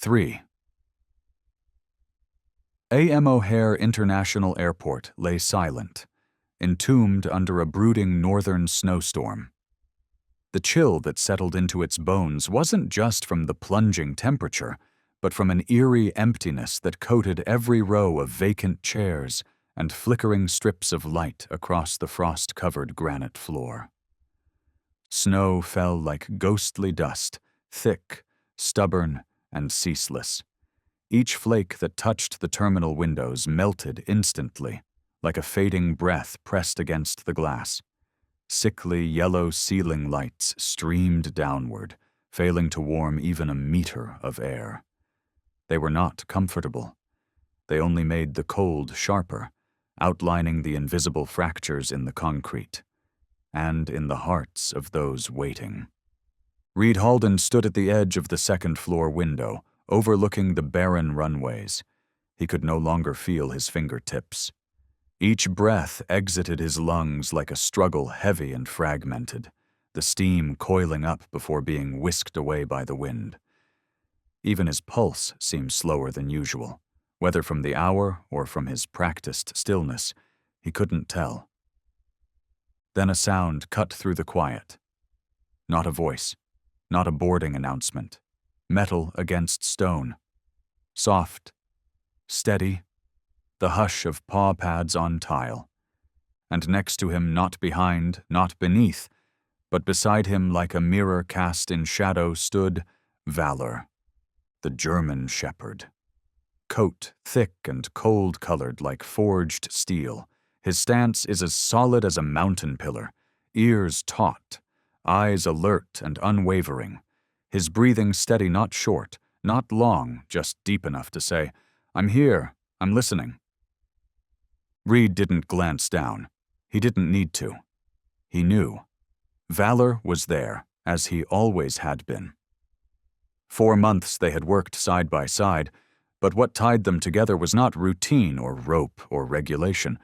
3. A.M. O'Hare International Airport lay silent, entombed under a brooding northern snowstorm. The chill that settled into its bones wasn't just from the plunging temperature, but from an eerie emptiness that coated every row of vacant chairs and flickering strips of light across the frost-covered granite floor. Snow fell like ghostly dust, thick, stubborn, and ceaseless. Each flake that touched the terminal windows melted instantly, like a fading breath pressed against the glass. Sickly yellow ceiling lights streamed downward, failing to warm even a meter of air. They were not comfortable. They only made the cold sharper, outlining the invisible fractures in the concrete and in the hearts of those waiting. Reed Halden stood at the edge of the second-floor window, overlooking the barren runways. He could no longer feel his fingertips. Each breath exited his lungs like a struggle heavy and fragmented, the steam coiling up before being whisked away by the wind. Even his pulse seemed slower than usual, whether from the hour or from his practiced stillness, he couldn't tell. Then a sound cut through the quiet. Not a voice, not a boarding announcement. Metal against stone. Soft, steady, the hush of paw pads on tile. And next to him, not behind, not beneath, but beside him like a mirror cast in shadow stood Valor, the German shepherd. Coat thick and cold-colored like forged steel. His stance is as solid as a mountain pillar, ears taut, eyes alert and unwavering. His breathing steady, not short, not long, just deep enough to say, "I'm here, I'm listening." Reed didn't glance down. He didn't need to. He knew. Valor was there, as he always had been. 4 months they had worked side by side, but what tied them together was not routine or rope or regulation.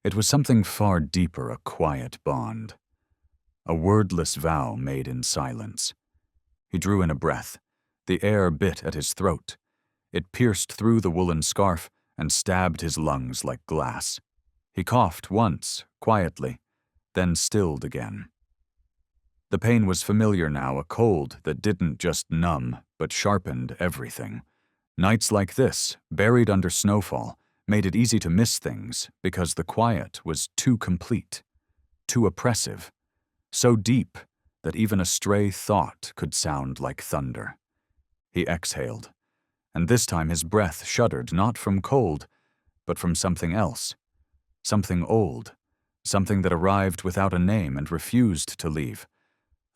It was something far deeper, a quiet bond. A wordless vow made in silence. He drew in a breath. The air bit at his throat. It pierced through the woolen scarf and stabbed his lungs like glass. He coughed once, quietly, then stilled again. The pain was familiar now, a cold that didn't just numb, but sharpened everything. Nights like this, buried under snowfall, made it easy to miss things because the quiet was too complete, too oppressive, so deep that even a stray thought could sound like thunder. He exhaled, and this time his breath shuddered not from cold, but from something else, something old, something that arrived without a name and refused to leave,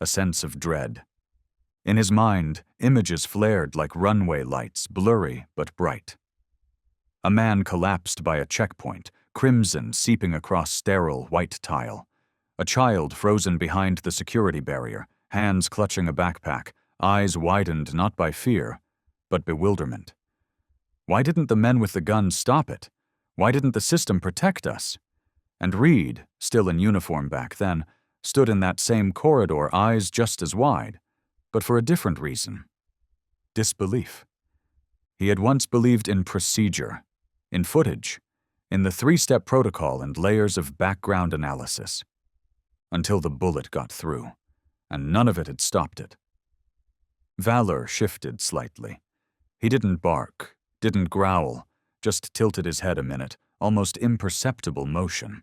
a sense of dread. In his mind, images flared like runway lights, blurry but bright. A man collapsed by a checkpoint, crimson seeping across sterile white tile. A child frozen behind the security barrier, hands clutching a backpack, eyes widened not by fear, but bewilderment. Why didn't the men with the guns stop it? Why didn't the system protect us? And Reed, still in uniform back then, stood in that same corridor, eyes just as wide, but for a different reason. Disbelief. He had once believed in procedure, in footage, in the 3-step protocol and layers of background analysis. Until the bullet got through, and none of it had stopped it. Valor shifted slightly. He didn't bark, didn't growl, just tilted his head a minute, almost imperceptible motion.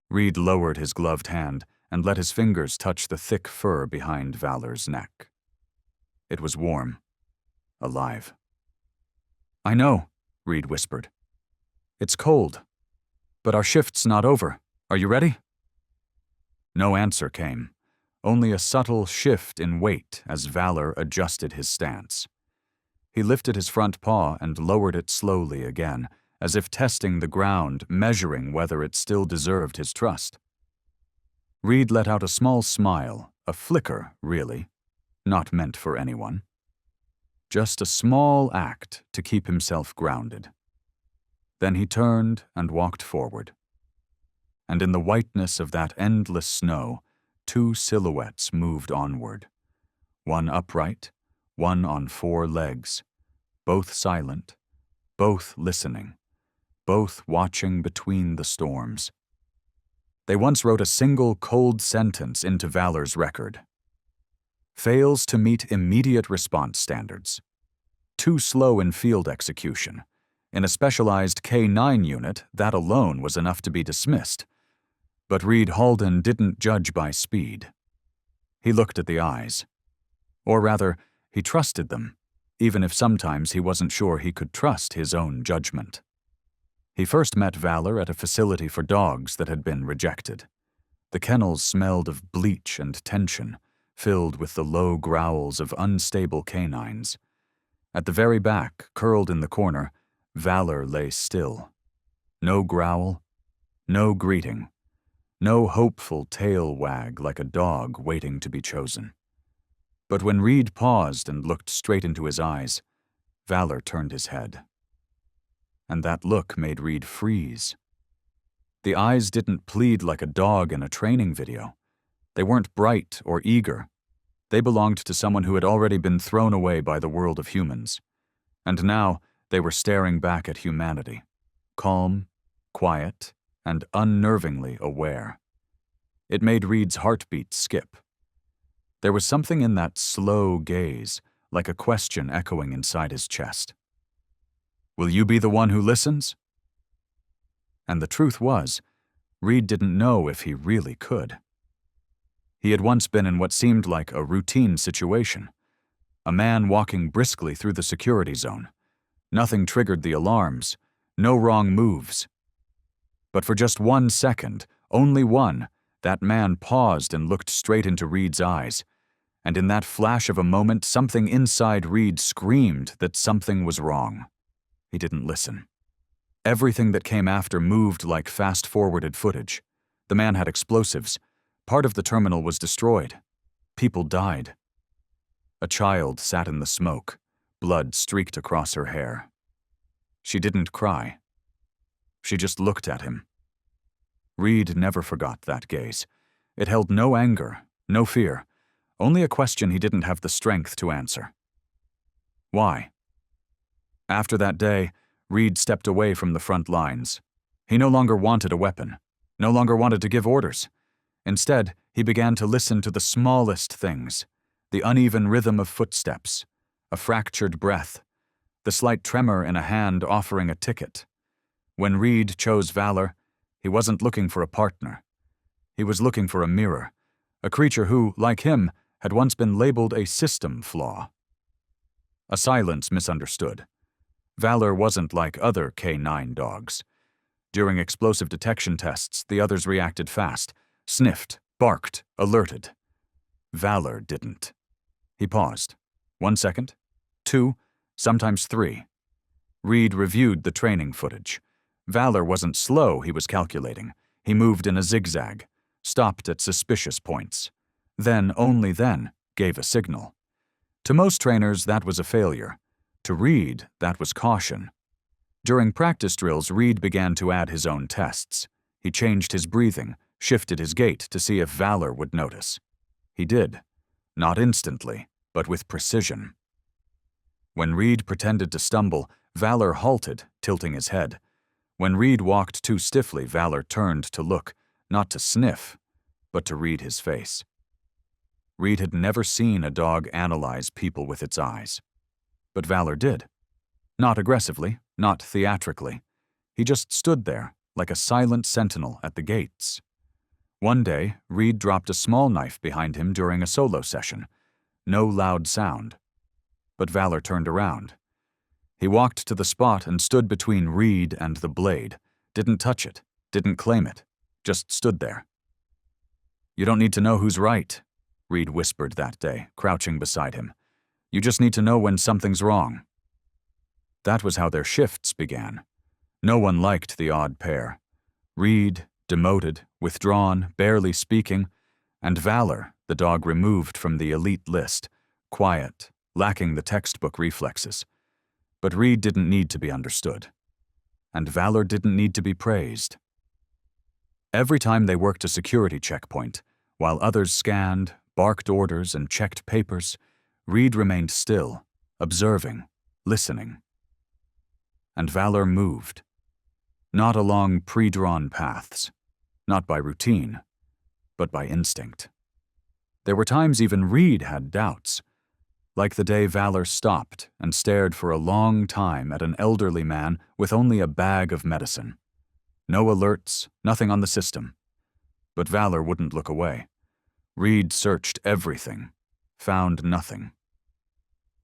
Reed lowered his gloved hand and let his fingers touch the thick fur behind Valor's neck. It was warm, alive. "I know," Reed whispered. "It's cold, but our shift's not over. Are you ready?" No answer came, only a subtle shift in weight as Valor adjusted his stance. He lifted his front paw and lowered it slowly again, as if testing the ground, measuring whether it still deserved his trust. Reed let out a small smile, a flicker, really, not meant for anyone. Just a small act to keep himself grounded. Then he turned and walked forward. And in the whiteness of that endless snow, 2 silhouettes moved onward. One upright, one on 4 legs, both silent, both listening, both watching between the storms. They once wrote a single cold sentence into Valor's record. Fails to meet immediate response standards. Too slow in field execution. In a specialized K-9 unit, that alone was enough to be dismissed. But Reed Halden didn't judge by speed. He looked at the eyes. Or rather, he trusted them, even if sometimes he wasn't sure he could trust his own judgment. He first met Valor at a facility for dogs that had been rejected. The kennels smelled of bleach and tension, filled with the low growls of unstable canines. At the very back, curled in the corner, Valor lay still. No growl, no greeting, no hopeful tail wag like a dog waiting to be chosen. But when Reed paused and looked straight into his eyes, Valor turned his head. And that look made Reed freeze. The eyes didn't plead like a dog in a training video. They weren't bright or eager. They belonged to someone who had already been thrown away by the world of humans. And now they were staring back at humanity, calm, quiet, and unnervingly aware. It made Reed's heartbeat skip. There was something in that slow gaze, like a question echoing inside his chest. Will you be the one who listens? And the truth was, Reed didn't know if he really could. He had once been in what seemed like a routine situation. A man walking briskly through the security zone. Nothing triggered the alarms, no wrong moves. But for just 1 second, only one, that man paused and looked straight into Reed's eyes. And in that flash of a moment, something inside Reed screamed that something was wrong. He didn't listen. Everything that came after moved like fast-forwarded footage. The man had explosives. Part of the terminal was destroyed. People died. A child sat in the smoke. Blood streaked across her hair. She didn't cry. She just looked at him. Reed never forgot that gaze. It held no anger, no fear, only a question he didn't have the strength to answer. Why? After that day, Reed stepped away from the front lines. He no longer wanted a weapon, no longer wanted to give orders. Instead, he began to listen to the smallest things, the uneven rhythm of footsteps, a fractured breath, the slight tremor in a hand offering a ticket. When Reed chose Valor, he wasn't looking for a partner. He was looking for a mirror, a creature who, like him, had once been labeled a system flaw. A silence misunderstood. Valor wasn't like other K-9 dogs. During explosive detection tests, the others reacted fast, sniffed, barked, alerted. Valor didn't. He paused. 1 second, 2, sometimes 3. Reed reviewed the training footage. Valor wasn't slow, he was calculating. He moved in a zigzag, stopped at suspicious points. Then, only then, gave a signal. To most trainers, that was a failure. To Reed, that was caution. During practice drills, Reed began to add his own tests. He changed his breathing, shifted his gait to see if Valor would notice. He did. Not instantly, but with precision. When Reed pretended to stumble, Valor halted, tilting his head. When Reed walked too stiffly, Valor turned to look, not to sniff, but to read his face. Reed had never seen a dog analyze people with its eyes. But Valor did. Not aggressively, not theatrically. He just stood there, like a silent sentinel at the gates. One day, Reed dropped a small knife behind him during a solo session. No loud sound. But Valor turned around. He walked to the spot and stood between Reed and the blade. Didn't touch it, didn't claim it, just stood there. "You don't need to know who's right," Reed whispered that day, crouching beside him. "You just need to know when something's wrong." That was how their shifts began. No one liked the odd pair. Reed, demoted, withdrawn, barely speaking, and Valor, the dog removed from the elite list, quiet, lacking the textbook reflexes. But Reed didn't need to be understood. And Valor didn't need to be praised. Every time they worked a security checkpoint, while others scanned, barked orders, and checked papers, Reed remained still, observing, listening. And Valor moved, not along pre-drawn paths, not by routine, but by instinct. There were times even Reed had doubts, like the day Valor stopped and stared for a long time at an elderly man with only a bag of medicine. No alerts, nothing on the system. But Valor wouldn't look away. Reed searched everything, found nothing.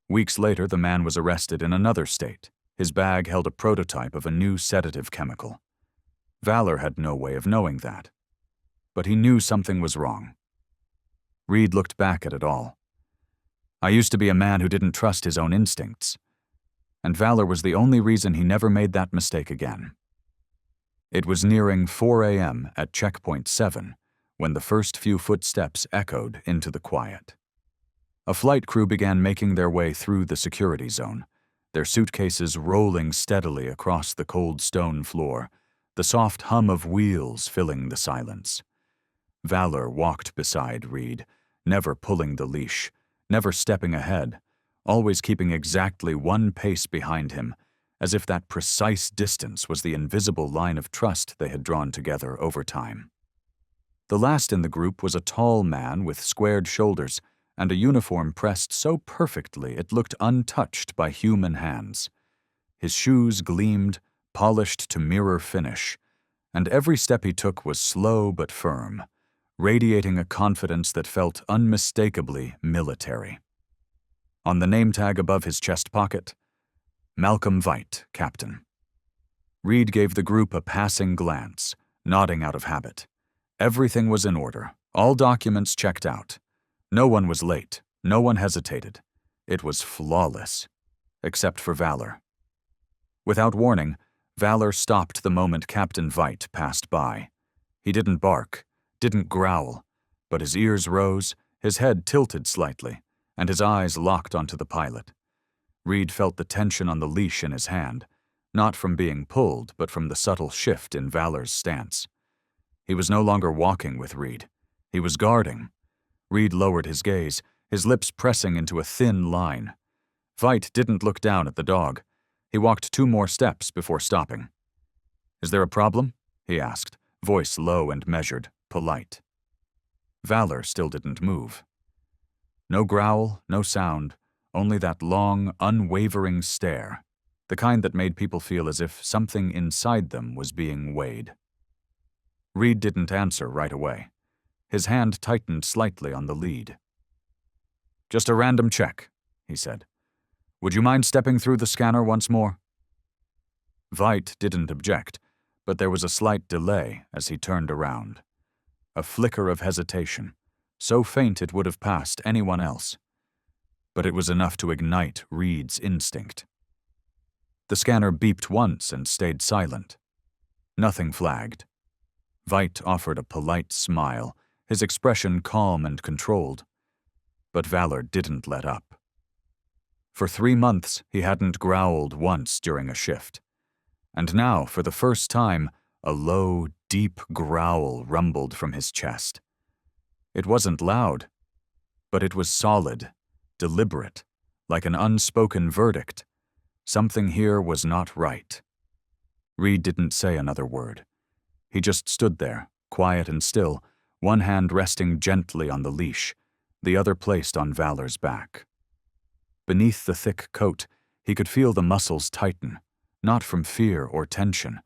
Weeks later, the man was arrested in another state. His bag held a prototype of a new sedative chemical. Valor had no way of knowing that. But he knew something was wrong. Reed looked back at it all. I used to be a man who didn't trust his own instincts. And Valor was the only reason he never made that mistake again. It was nearing 4 a.m. at Checkpoint 7 when the first few footsteps echoed into the quiet. A flight crew began making their way through the security zone, their suitcases rolling steadily across the cold stone floor, the soft hum of wheels filling the silence. Valor walked beside Reed, never pulling the leash, never stepping ahead, always keeping exactly one pace behind him, as if that precise distance was the invisible line of trust they had drawn together over time. The last in the group was a tall man with squared shoulders and a uniform pressed so perfectly it looked untouched by human hands. His shoes gleamed, polished to mirror finish, and every step he took was slow but firm, radiating a confidence that felt unmistakably military. On the name tag above his chest pocket, Malcolm Veidt, Captain. Reed gave the group a passing glance, nodding out of habit. Everything was in order, all documents checked out. No one was late, no one hesitated. It was flawless, except for Valor. Without warning, Valor stopped the moment Captain Veidt passed by. He didn't bark, didn't growl, but his ears rose, his head tilted slightly, and his eyes locked onto the pilot. Reed felt the tension on the leash in his hand, not from being pulled, but from the subtle shift in Valor's stance. He was no longer walking with Reed. He was guarding. Reed lowered his gaze, his lips pressing into a thin line. Veidt didn't look down at the dog. He walked 2 more steps before stopping. "Is there a problem?" he asked, voice low and measured, polite. Valor still didn't move. No growl, no sound, only that long, unwavering stare, the kind that made people feel as if something inside them was being weighed. Reed didn't answer right away. His hand tightened slightly on the lead. "Just a random check," he said. "Would you mind stepping through the scanner once more?" Veidt didn't object, but there was a slight delay as he turned around. A flicker of hesitation, so faint it would have passed anyone else. But it was enough to ignite Reed's instinct. The scanner beeped once and stayed silent. Nothing flagged. Veidt offered a polite smile, his expression calm and controlled. But Valor didn't let up. For 3 months, he hadn't growled once during a shift. And now, for the first time, a low, deep growl rumbled from his chest. It wasn't loud, but it was solid, deliberate, like an unspoken verdict. Something here was not right. Reed didn't say another word. He just stood there, quiet and still, one hand resting gently on the leash, the other placed on Valor's back. Beneath the thick coat, he could feel the muscles tighten, not from fear or tension,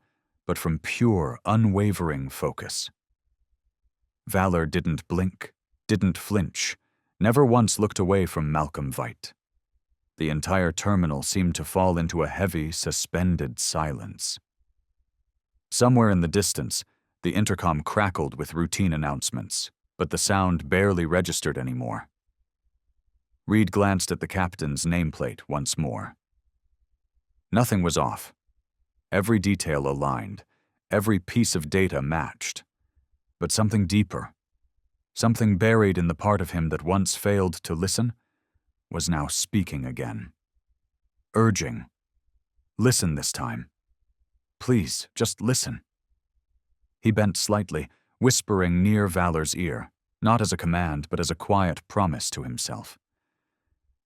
but from pure, unwavering focus. Valor didn't blink, didn't flinch, never once looked away from Malcolm Veidt. The entire terminal seemed to fall into a heavy, suspended silence. Somewhere in the distance, the intercom crackled with routine announcements, but the sound barely registered anymore. Reed glanced at the captain's nameplate once more. Nothing was off. Every detail aligned, every piece of data matched. But something deeper, something buried in the part of him that once failed to listen, was now speaking again. Urging, "Listen this time. Please, just listen." He bent slightly, whispering near Valor's ear, not as a command, but as a quiet promise to himself.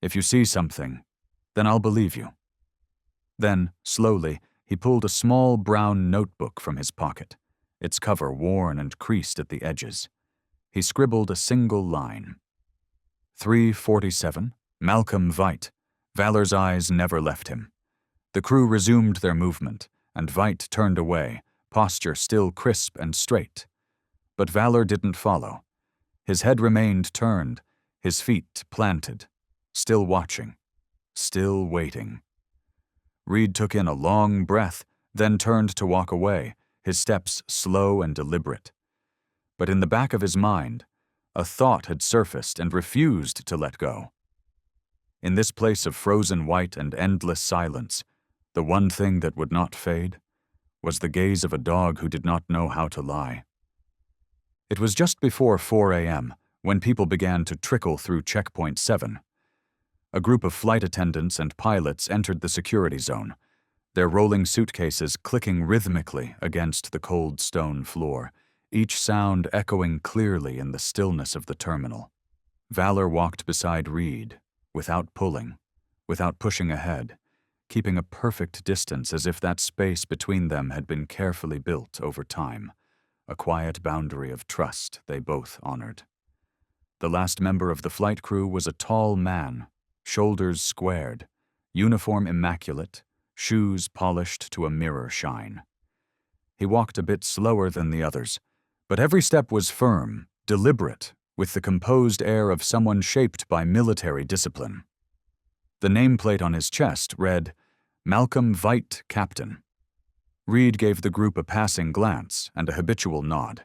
"If you see something, then I'll believe you. Then, slowly, he pulled a small brown notebook from his pocket, its cover worn and creased at the edges. He scribbled a single line. 3:47, Malcolm Veit. Valor's eyes never left him. The crew resumed their movement, and Veit turned away, posture still crisp and straight. But Valor didn't follow. His head remained turned, his feet planted, still watching, still waiting. Reed took in a long breath, then turned to walk away, his steps slow and deliberate. But in the back of his mind, a thought had surfaced and refused to let go. In this place of frozen white and endless silence, the one thing that would not fade was the gaze of a dog who did not know how to lie. It was just before 4 a.m. when people began to trickle through Checkpoint 7. A group of flight attendants and pilots entered the security zone, their rolling suitcases clicking rhythmically against the cold stone floor, each sound echoing clearly in the stillness of the terminal. Valor walked beside Reed, without pulling, without pushing ahead, keeping a perfect distance as if that space between them had been carefully built over time, a quiet boundary of trust they both honored. The last member of the flight crew was a tall man, shoulders squared, uniform immaculate, shoes polished to a mirror shine. He walked a bit slower than the others, but every step was firm, deliberate, with the composed air of someone shaped by military discipline. The nameplate on his chest read, Malcolm Veit, Captain. Reed gave the group a passing glance and a habitual nod.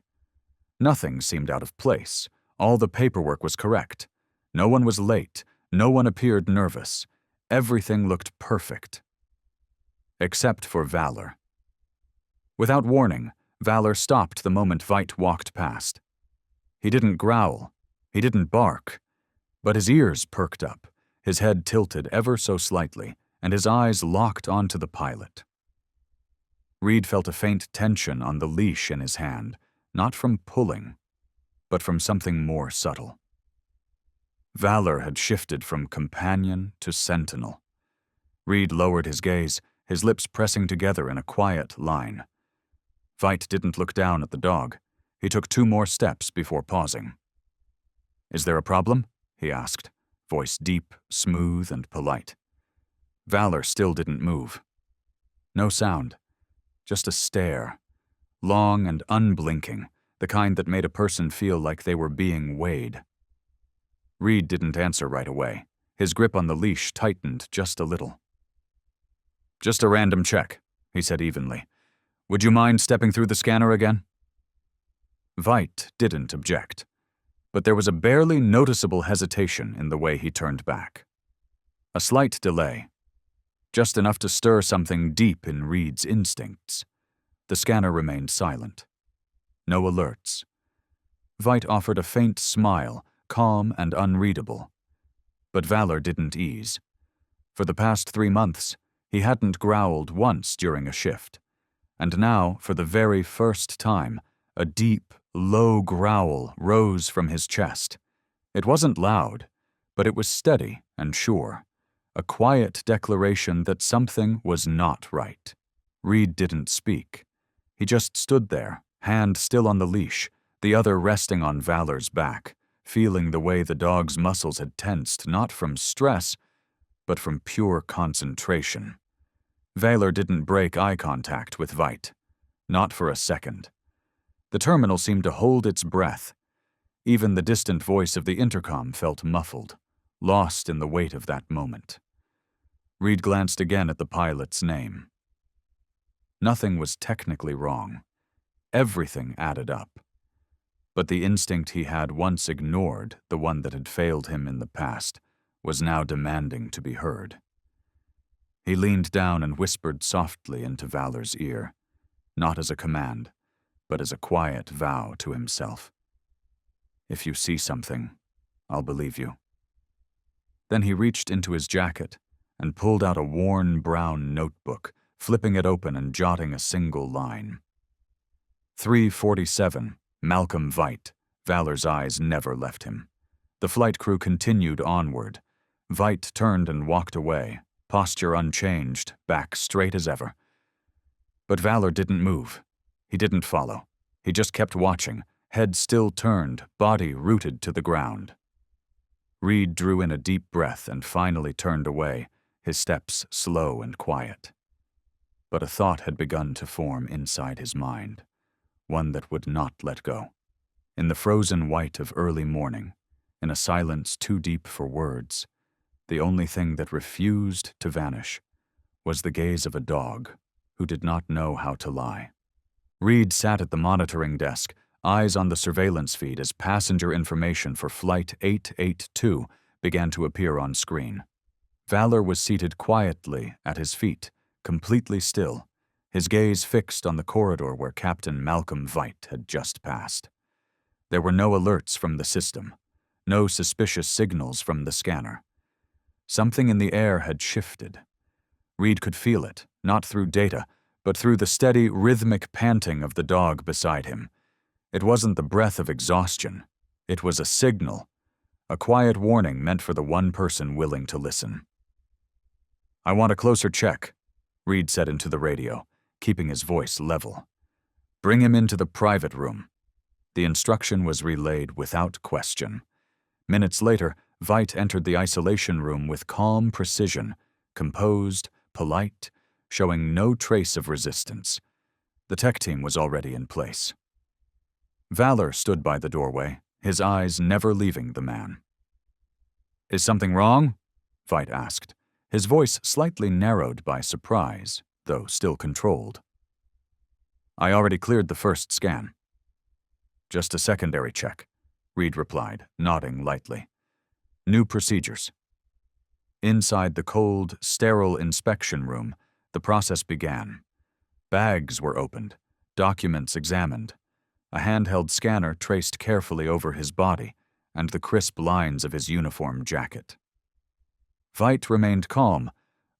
Nothing seemed out of place. All the paperwork was correct. No one was late. No one appeared nervous. Everything looked perfect. Except for Valor. Without warning, Valor stopped the moment Veit walked past. He didn't growl. He didn't bark. But his ears perked up, his head tilted ever so slightly, and his eyes locked onto the pilot. Reed felt a faint tension on the leash in his hand, not from pulling, but from something more subtle. Valor had shifted from companion to sentinel. Reed lowered his gaze, his lips pressing together in a quiet line. Veit didn't look down at the dog. He took 2 more steps before pausing. "Is there a problem?" he asked, voice deep, smooth, and polite. Valor still didn't move. No sound, just a stare, long and unblinking, the kind that made a person feel like they were being weighed. Reed didn't answer right away. His grip on the leash tightened just a little. "Just a random check," he said evenly. "Would you mind stepping through the scanner again?" Veit didn't object, but there was a barely noticeable hesitation in the way he turned back. A slight delay, just enough to stir something deep in Reed's instincts. The scanner remained silent. No alerts. Veit offered a faint smile, calm and unreadable. But Valor didn't ease. For the past 3 months, he hadn't growled once during a shift. And now, for the very first time, a deep, low growl rose from his chest. It wasn't loud, but it was steady and sure. A quiet declaration that something was not right. Reed didn't speak. He just stood there, hand still on the leash, the other resting on Valor's back, feeling the way the dog's muscles had tensed, not from stress, but from pure concentration. Valor didn't break eye contact with Veit. Not for a second. The terminal seemed to hold its breath. Even the distant voice of the intercom felt muffled, lost in the weight of that moment. Reed glanced again at the pilot's name. Nothing was technically wrong. Everything added up. But the instinct he had once ignored, the one that had failed him in the past, was now demanding to be heard. He leaned down and whispered softly into Valor's ear, not as a command, but as a quiet vow to himself. "If you see something, I'll believe you." Then he reached into his jacket and pulled out a worn brown notebook, flipping it open and jotting a single line. 3:47, Malcolm Veit. Valor's eyes never left him. The flight crew continued onward. Veit turned and walked away, posture unchanged, back straight as ever. But Valor didn't move. He didn't follow. He just kept watching, head still turned, body rooted to the ground. Reed drew in a deep breath and finally turned away, his steps slow and quiet. But a thought had begun to form inside his mind, one that would not let go. In the frozen white of early morning, in a silence too deep for words, the only thing that refused to vanish was the gaze of a dog who did not know how to lie. Reed sat at the monitoring desk, eyes on the surveillance feed as passenger information for Flight 882 began to appear on screen. Valor was seated quietly at his feet, completely still, his gaze fixed on the corridor where Captain Malcolm Veidt had just passed. There were no alerts from the system, no suspicious signals from the scanner. Something in the air had shifted. Reed could feel it, not through data, but through the steady, rhythmic panting of the dog beside him. It wasn't the breath of exhaustion. It was a signal, a quiet warning meant for the one person willing to listen. "I want a closer check," Reed said into the radio, keeping his voice level. "Bring him into the private room." The instruction was relayed without question. Minutes later, Veidt entered the isolation room with calm precision, composed, polite, showing no trace of resistance. The tech team was already in place. Valor stood by the doorway, his eyes never leaving the man. "Is something wrong?" Veidt asked, his voice slightly narrowed by surprise, though still controlled. "I already cleared the first scan." "Just a secondary check," Reed replied, nodding lightly. "New procedures." Inside the cold, sterile inspection room, the process began. Bags were opened, documents examined. A handheld scanner traced carefully over his body and the crisp lines of his uniform jacket. Veidt remained calm,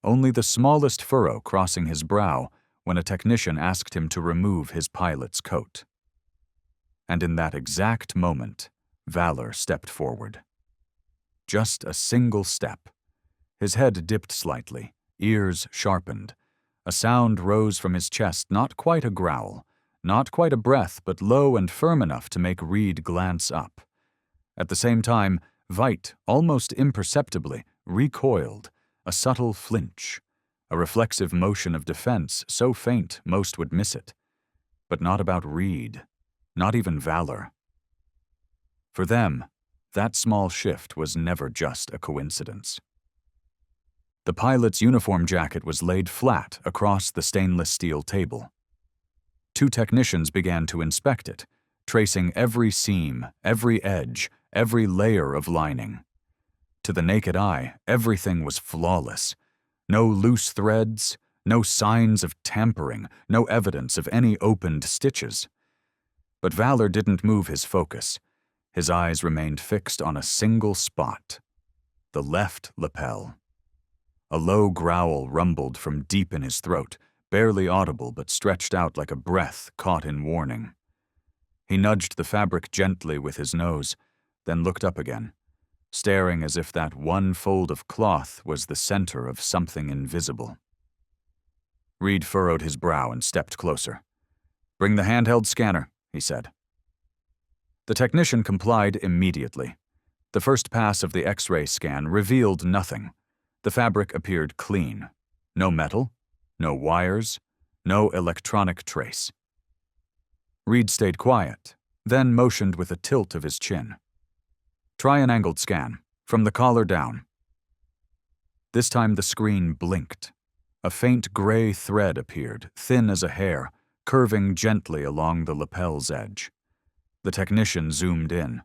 only the smallest furrow crossing his brow when a technician asked him to remove his pilot's coat. And in that exact moment, Valor stepped forward. Just a single step. His head dipped slightly, ears sharpened. A sound rose from his chest, not quite a growl, not quite a breath, but low and firm enough to make Reed glance up. At the same time, Veidt, almost imperceptibly, recoiled, a subtle flinch, a reflexive motion of defense so faint most would miss it. But not about Reed, not even Valor. For them, that small shift was never just a coincidence. The pilot's uniform jacket was laid flat across the stainless steel table. Two technicians began to inspect it, tracing every seam, every edge, every layer of lining. To the naked eye, everything was flawless. No loose threads, no signs of tampering, no evidence of any opened stitches. But Valor didn't move his focus. His eyes remained fixed on a single spot, the left lapel. A low growl rumbled from deep in his throat, barely audible but stretched out like a breath caught in warning. He nudged the fabric gently with his nose, then looked up again, staring as if that one fold of cloth was the center of something invisible. Reed furrowed his brow and stepped closer. "Bring the handheld scanner," he said. The technician complied immediately. The first pass of the X-ray scan revealed nothing. The fabric appeared clean. No metal, no wires, no electronic trace. Reed stayed quiet, then motioned with a tilt of his chin. "Try an angled scan, from the collar down." This time the screen blinked. A faint gray thread appeared, thin as a hair, curving gently along the lapel's edge. The technician zoomed in.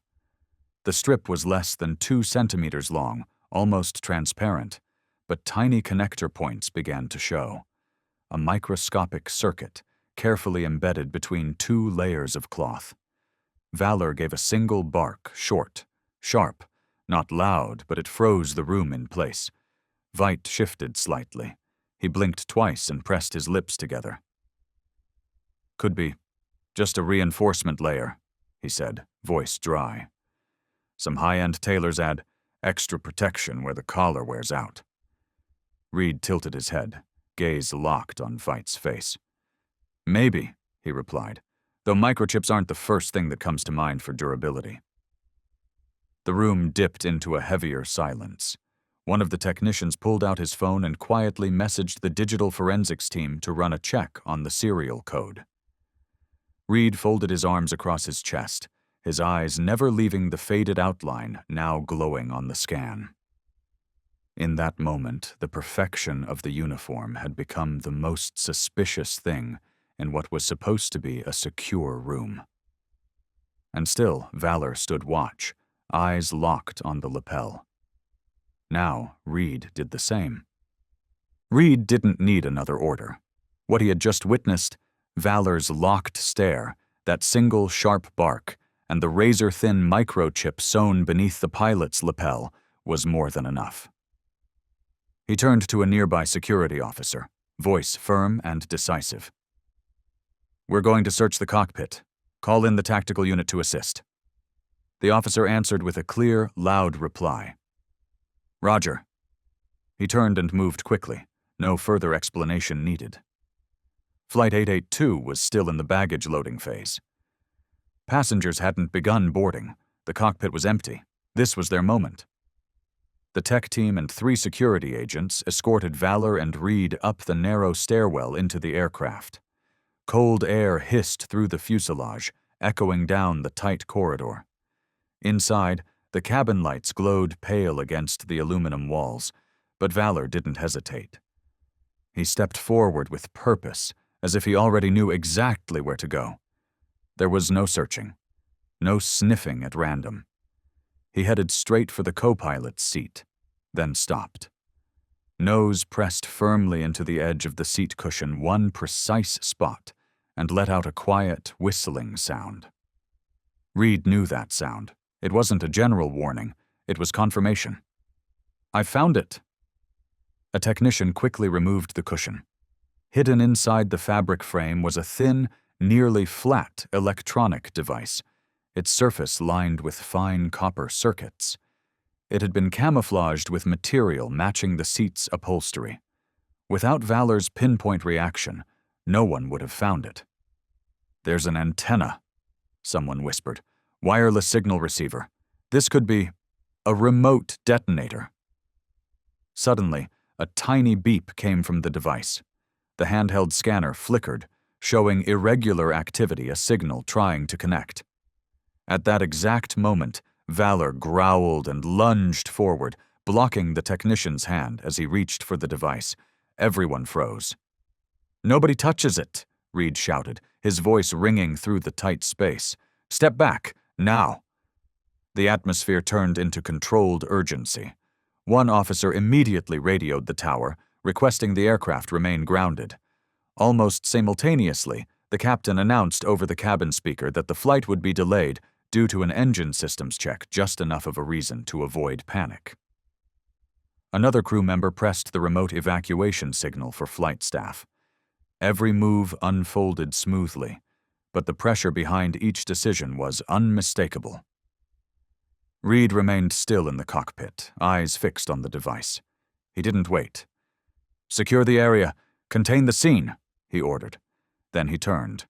The strip was less than 2 centimeters long, almost transparent, but tiny connector points began to show. A microscopic circuit, carefully embedded between 2 layers of cloth. Valor gave a single bark, short, sharp, not loud, but it froze the room in place. Veidt shifted slightly. He blinked twice and pressed his lips together. "Could be just a reinforcement layer," he said, voice dry. "Some high-end tailors add extra protection where the collar wears out." Reed tilted his head, gaze locked on Veight's face. Maybe, he replied, though microchips aren't the first thing that comes to mind for durability. The room dipped into a heavier silence. One of the technicians pulled out his phone and quietly messaged the digital forensics team to run a check on the serial code. Reed folded his arms across his chest, his eyes never leaving the faded outline now glowing on the scan. In that moment, the perfection of the uniform had become the most suspicious thing in what was supposed to be a secure room. And still, Valor stood watch, eyes locked on the lapel. Now, Reed did the same. Reed didn't need another order. What he had just witnessed, Valor's locked stare, that single sharp bark, and the razor-thin microchip sewn beneath the pilot's lapel, was more than enough. He turned to a nearby security officer, voice firm and decisive. "We're going to search the cockpit. Call in the tactical unit to assist." The officer answered with a clear, loud reply. "Roger." He turned and moved quickly, no further explanation needed. Flight 882 was still in the baggage loading phase. Passengers hadn't begun boarding. The cockpit was empty. This was their moment. The tech team and 3 security agents escorted Valor and Reed up the narrow stairwell into the aircraft. Cold air hissed through the fuselage, echoing down the tight corridor. Inside, the cabin lights glowed pale against the aluminum walls, but Valor didn't hesitate. He stepped forward with purpose, as if he already knew exactly where to go. There was no searching, no sniffing at random. He headed straight for the co-pilot's seat, then stopped. Nose pressed firmly into the edge of the seat cushion, one precise spot, and let out a quiet, whistling sound. Reed knew that sound. It wasn't a general warning. It was confirmation. "I found it." A technician quickly removed the cushion. Hidden inside the fabric frame was a thin, nearly flat electronic device, its surface lined with fine copper circuits. It had been camouflaged with material matching the seat's upholstery. Without Valor's pinpoint reaction, no one would have found it. "There's an antenna," someone whispered. "Wireless signal receiver. This could be a remote detonator." Suddenly, a tiny beep came from the device. The handheld scanner flickered, showing irregular activity, a signal trying to connect. At that exact moment, Valor growled and lunged forward, blocking the technician's hand as he reached for the device. Everyone froze. "Nobody touches it," Reed shouted, his voice ringing through the tight space. "Step back, now." The atmosphere turned into controlled urgency. One officer immediately radioed the tower, requesting the aircraft remain grounded. Almost simultaneously, the captain announced over the cabin speaker that the flight would be delayed due to an engine systems check, just enough of a reason to avoid panic. Another crew member pressed the remote evacuation signal for flight staff. Every move unfolded smoothly, but the pressure behind each decision was unmistakable. Reed remained still in the cockpit, eyes fixed on the device. He didn't wait. "Secure the area. Contain the scene," he ordered. Then he turned.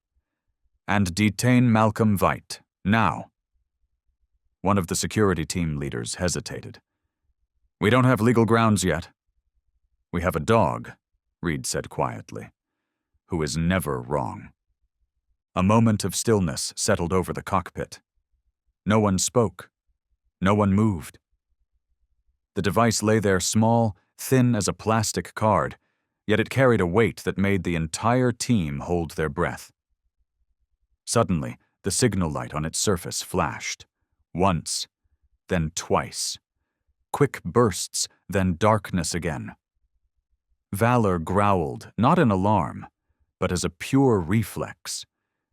"And detain Malcolm Veight, now." One of the security team leaders hesitated. "We don't have legal grounds yet." "We have a dog," Reed said quietly, "who is never wrong." A moment of stillness settled over the cockpit. No one spoke. No one moved. The device lay there small, thin as a plastic card, yet it carried a weight that made the entire team hold their breath. Suddenly, the signal light on its surface flashed. Once, then twice. Quick bursts, then darkness again. Valor growled, not in alarm, but as a pure reflex.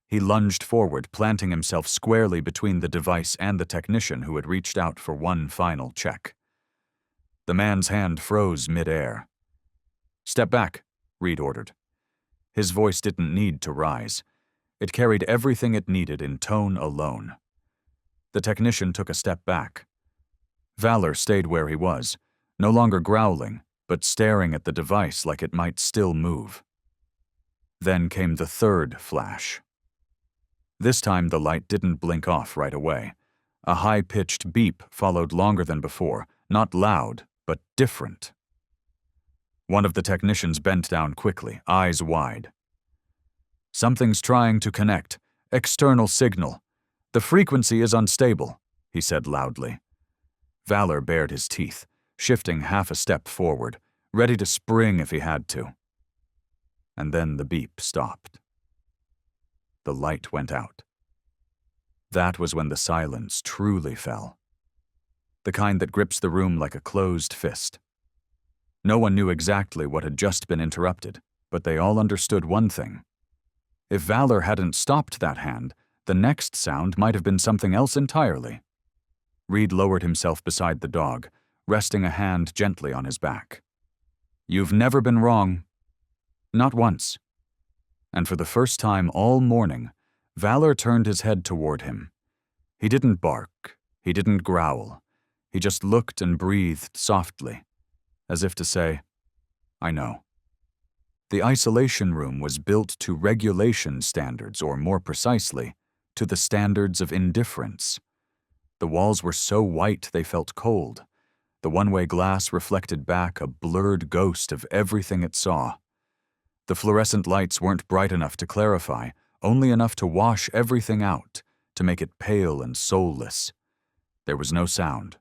He lunged forward, planting himself squarely between the device and the technician who had reached out for one final check. The man's hand froze mid-air. "Step back," Reed ordered. His voice didn't need to rise. It carried everything it needed in tone alone. The technician took a step back. Valor stayed where he was, no longer growling, but staring at the device like it might still move. Then came the third flash. This time the light didn't blink off right away. A high-pitched beep followed longer than before, not loud, but different. One of the technicians bent down quickly, eyes wide. "Something's trying to connect. External signal. The frequency is unstable," he said loudly. Valor bared his teeth, shifting half a step forward, ready to spring if he had to. And then the beep stopped. The light went out. That was when the silence truly fell. The kind that grips the room like a closed fist. No one knew exactly what had just been interrupted, but they all understood one thing. If Valor hadn't stopped that hand, the next sound might have been something else entirely. Reed lowered himself beside the dog, resting a hand gently on his back. "You've never been wrong. Not once." And for the first time all morning, Valor turned his head toward him. He didn't bark, he didn't growl. He just looked and breathed softly, as if to say, "I know." The isolation room was built to regulation standards, or more precisely, to the standards of indifference. The walls were so white they felt cold. The one-way glass reflected back a blurred ghost of everything it saw. The fluorescent lights weren't bright enough to clarify, only enough to wash everything out, to make it pale and soulless. There was no sound,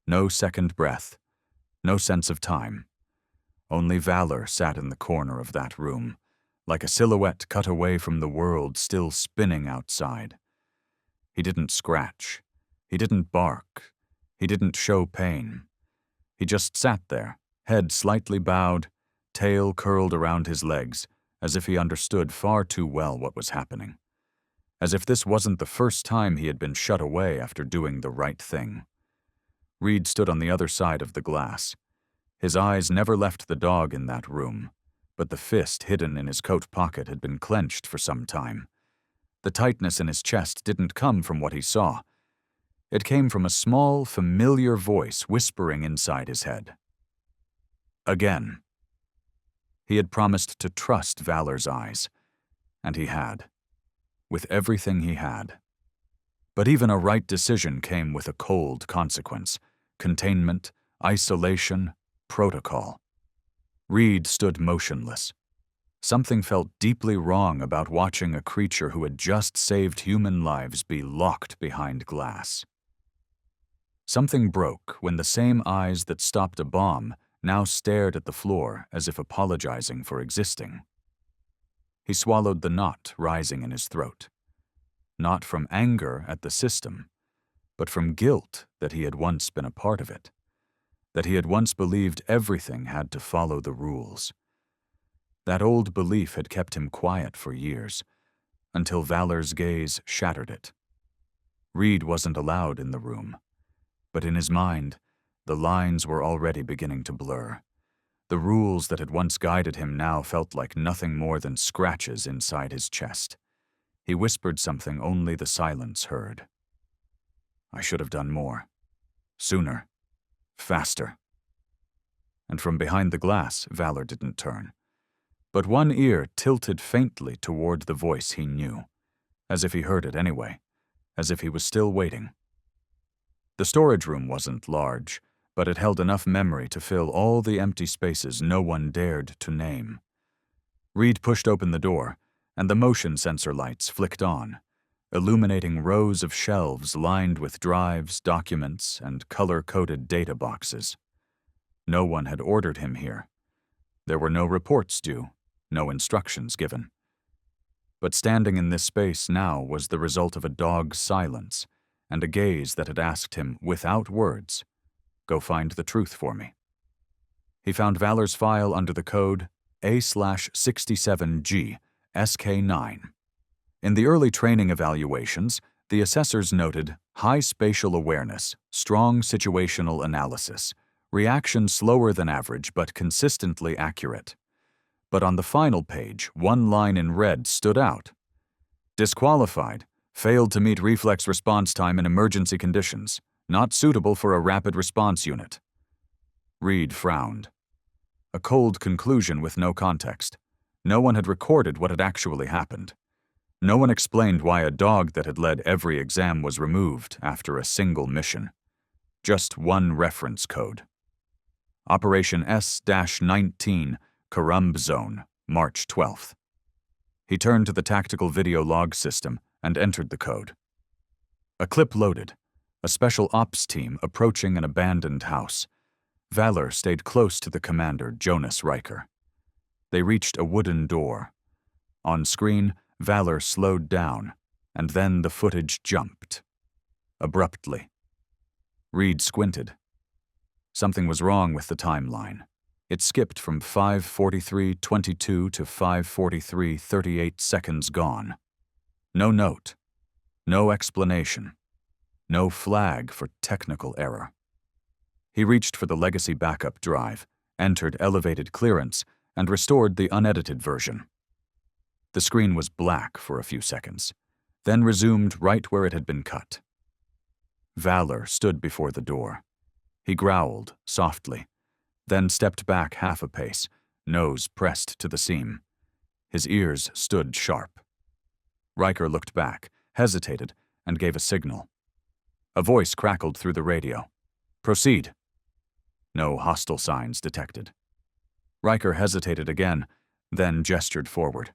no second breath, no sense of time. Only Valor sat in the corner of that room, like a silhouette cut away from the world still spinning outside. He didn't scratch. He didn't bark. He didn't show pain. He just sat there, head slightly bowed, tail curled around his legs, as if he understood far too well what was happening. As if this wasn't the first time he had been shut away after doing the right thing. Reed stood on the other side of the glass. His eyes never left the dog in that room, but the fist hidden in his coat pocket had been clenched for some time. The tightness in his chest didn't come from what he saw. It came from a small, familiar voice whispering inside his head. Again. He had promised to trust Valor's eyes, and he had, with everything he had. But even a right decision came with a cold consequence: containment, isolation, protocol. Reed stood motionless. Something felt deeply wrong about watching a creature who had just saved human lives be locked behind glass. Something broke when the same eyes that stopped a bomb now stared at the floor as if apologizing for existing. He swallowed the knot rising in his throat. Not from anger at the system, but from guilt that he had once been a part of it, that he had once believed everything had to follow the rules. That old belief had kept him quiet for years, until Valor's gaze shattered it. Reed wasn't allowed in the room, but in his mind, the lines were already beginning to blur. The rules that had once guided him now felt like nothing more than scratches inside his chest. He whispered something only the silence heard. "I should have done more. Sooner. Faster." And from behind the glass, Valor didn't turn. But one ear tilted faintly toward the voice he knew, as if he heard it anyway, as if he was still waiting. The storage room wasn't large, but it held enough memory to fill all the empty spaces no one dared to name. Reed pushed open the door, and the motion sensor lights flicked on, illuminating rows of shelves lined with drives, documents, and color-coded data boxes. No one had ordered him here. There were no reports due, no instructions given. But standing in this space now was the result of a dog's silence and a gaze that had asked him, without words, "Go find the truth for me." He found Valor's file under the code A/67G SK9. In the early training evaluations, the assessors noted high spatial awareness, strong situational analysis, reaction slower than average but consistently accurate. But on the final page, one line in red stood out. Disqualified, failed to meet reflex response time in emergency conditions, not suitable for a rapid response unit. Reed frowned. A cold conclusion with no context. No one had recorded what had actually happened. No one explained why a dog that had led every exam was removed after a single mission. Just one reference code. Operation S-19, Karumb Zone, March 12th. He turned to the tactical video log system and entered the code. A clip loaded. A special ops team approaching an abandoned house. Valor stayed close to the commander, Jonas Riker. They reached a wooden door. On screen, Valor slowed down, and then the footage jumped. Abruptly. Reed squinted. Something was wrong with the timeline. It skipped from 5:43:22 to 5:43:38 seconds gone. No note. No explanation. No flag for technical error. He reached for the legacy backup drive, entered elevated clearance, and restored the unedited version. The screen was black for a few seconds, then resumed right where it had been cut. Valor stood before the door. He growled softly, then stepped back half a pace, nose pressed to the seam. His ears stood sharp. Riker looked back, hesitated, and gave a signal. A voice crackled through the radio. "Proceed." No hostile signs detected. Riker hesitated again, then gestured forward.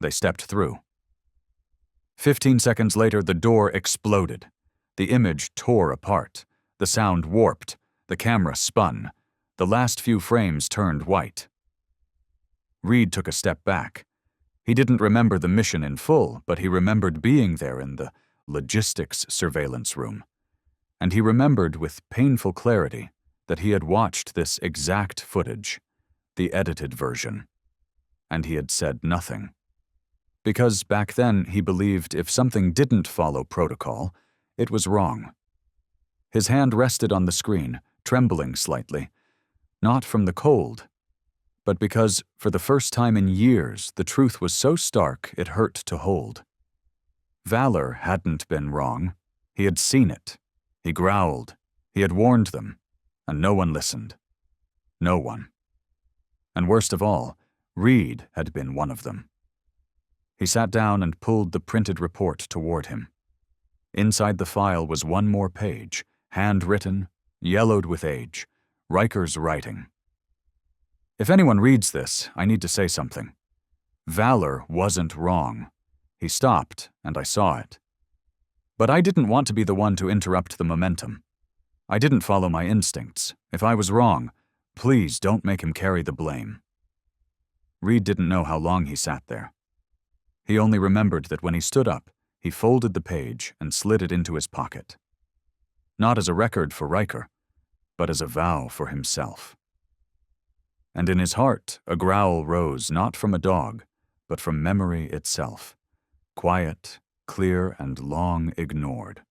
They stepped through. 15 seconds later, the door exploded. The image tore apart. The sound warped. The camera spun. The last few frames turned white. Reed took a step back. He didn't remember the mission in full, but he remembered being there in the logistics surveillance room. And he remembered with painful clarity that he had watched this exact footage, the edited version. And he had said nothing. Because back then he believed if something didn't follow protocol, it was wrong. His hand rested on the screen, trembling slightly, not from the cold, but because, for the first time in years, the truth was so stark it hurt to hold. Valor hadn't been wrong. He had seen it. He growled. He had warned them. And no one listened. No one. And worst of all, Reed had been one of them. He sat down and pulled the printed report toward him. Inside the file was one more page, handwritten, yellowed with age, Riker's writing. If anyone reads this, I need to say something. Valor wasn't wrong. He stopped, and I saw it. But I didn't want to be the one to interrupt the momentum. I didn't follow my instincts. If I was wrong, please don't make him carry the blame. Reed didn't know how long he sat there. He only remembered that when he stood up, he folded the page and slid it into his pocket. Not as a record for Riker, but as a vow for himself. And in his heart, a growl rose not from a dog, but from memory itself. Quiet, clear, and long ignored.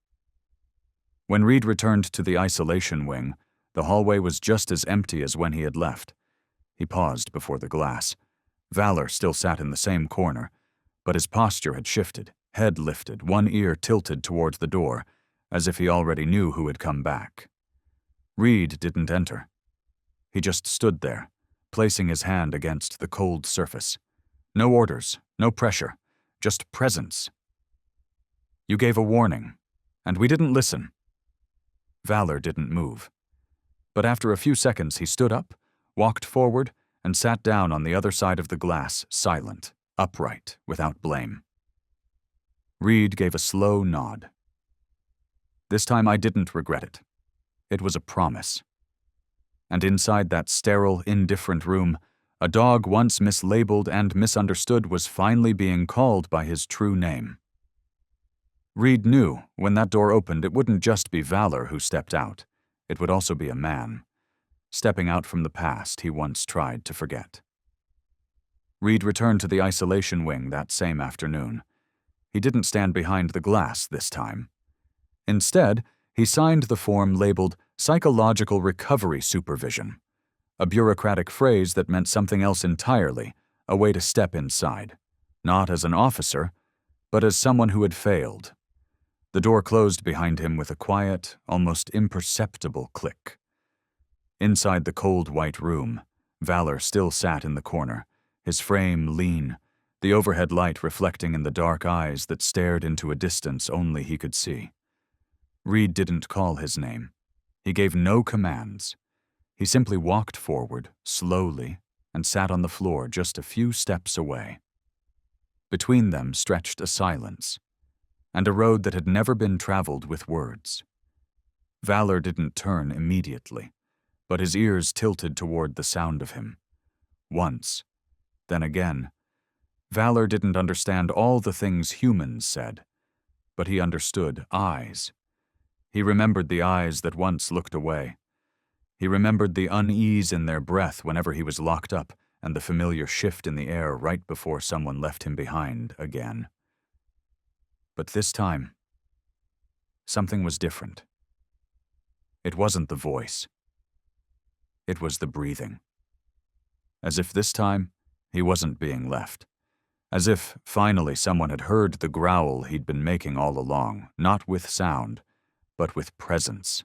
When Reed returned to the isolation wing, the hallway was just as empty as when he had left. He paused before the glass. Valor still sat in the same corner, but his posture had shifted, head lifted, one ear tilted toward the door, as if he already knew who had come back. Reed didn't enter. He just stood there, placing his hand against the cold surface. No orders, no pressure, just presence. You gave a warning, and we didn't listen. Valor didn't move. But after a few seconds he stood up, walked forward, and sat down on the other side of the glass, silent, upright, without blame. Reed gave a slow nod. This time I didn't regret it. It was a promise. And inside that sterile, indifferent room, a dog once mislabeled and misunderstood was finally being called by his true name. Reed knew when that door opened it wouldn't just be Valor who stepped out. It would also be a man, stepping out from the past he once tried to forget. Reed returned to the isolation wing that same afternoon. He didn't stand behind the glass this time. Instead, he signed the form labeled Psychological Recovery Supervision, a bureaucratic phrase that meant something else entirely, a way to step inside, not as an officer, but as someone who had failed. The door closed behind him with a quiet, almost imperceptible click. Inside the cold white room, Valor still sat in the corner, his frame lean, the overhead light reflecting in the dark eyes that stared into a distance only he could see. Reed didn't call his name. He gave no commands. He simply walked forward, slowly, and sat on the floor just a few steps away. Between them stretched a silence, and a road that had never been traveled with words. Valor didn't turn immediately, but his ears tilted toward the sound of him. Once, then again. Valor didn't understand all the things humans said, but he understood eyes. He remembered the eyes that once looked away. He remembered the unease in their breath whenever he was locked up, and the familiar shift in the air right before someone left him behind again. But this time, something was different. It wasn't the voice. It was the breathing. As if this time, he wasn't being left. As if, finally, someone had heard the growl he'd been making all along, not with sound, but with presence.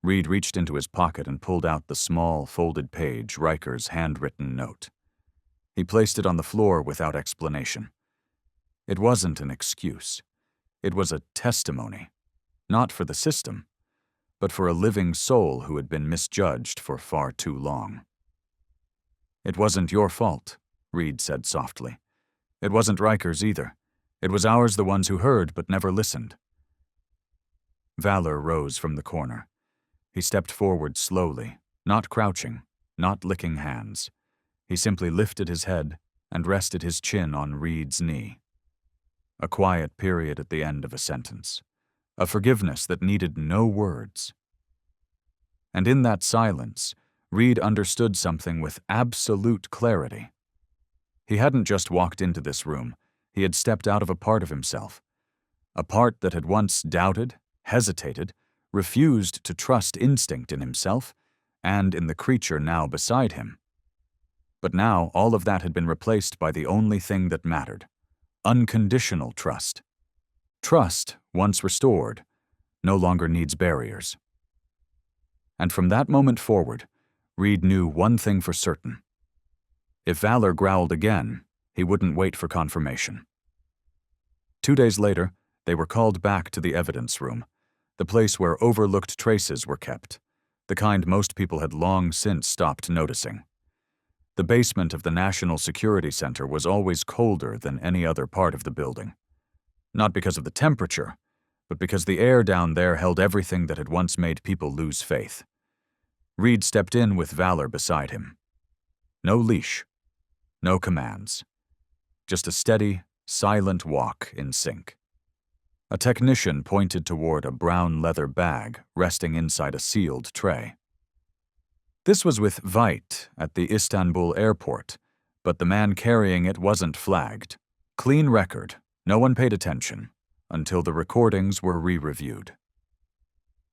Reed reached into his pocket and pulled out the small, folded page, Riker's handwritten note. He placed it on the floor without explanation. It wasn't an excuse. It was a testimony, not for the system, but for a living soul who had been misjudged for far too long. "It wasn't your fault," Reed said softly. "It wasn't Riker's either. It was ours, the ones who heard but never listened." Valor rose from the corner. He stepped forward slowly, not crouching, not licking hands. He simply lifted his head and rested his chin on Reed's knee. A quiet period at the end of a sentence. A forgiveness that needed no words. And in that silence, Reed understood something with absolute clarity. He hadn't just walked into this room, he had stepped out of a part of himself. A part that had once doubted, hesitated, refused to trust instinct in himself and in the creature now beside him. But now all of that had been replaced by the only thing that mattered: unconditional trust. Trust, once restored, no longer needs barriers. And from that moment forward, Reed knew one thing for certain. If Valor growled again, he wouldn't wait for confirmation. 2 days later, they were called back to the evidence room, the place where overlooked traces were kept, the kind most people had long since stopped noticing. The basement of the National Security Center was always colder than any other part of the building. Not because of the temperature, but because the air down there held everything that had once made people lose faith. Reed stepped in with Valor beside him. No leash, no commands. Just a steady, silent walk in sync. A technician pointed toward a brown leather bag resting inside a sealed tray. This was with Veit at the Istanbul airport, but the man carrying it wasn't flagged. Clean record, no one paid attention, until the recordings were re-reviewed.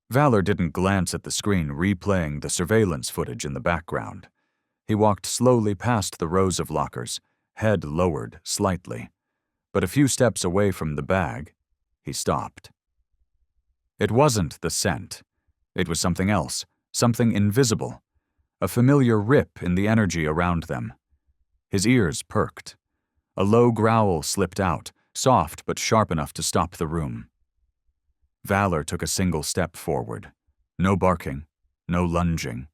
Valor didn't glance at the screen replaying the surveillance footage in the background. He walked slowly past the rows of lockers, head lowered slightly. But a few steps away from the bag, he stopped. It wasn't the scent. It was something else, something invisible. A familiar rip in the energy around them. His ears perked. A low growl slipped out, soft but sharp enough to stop the room. Valor took a single step forward. No barking, no lunging.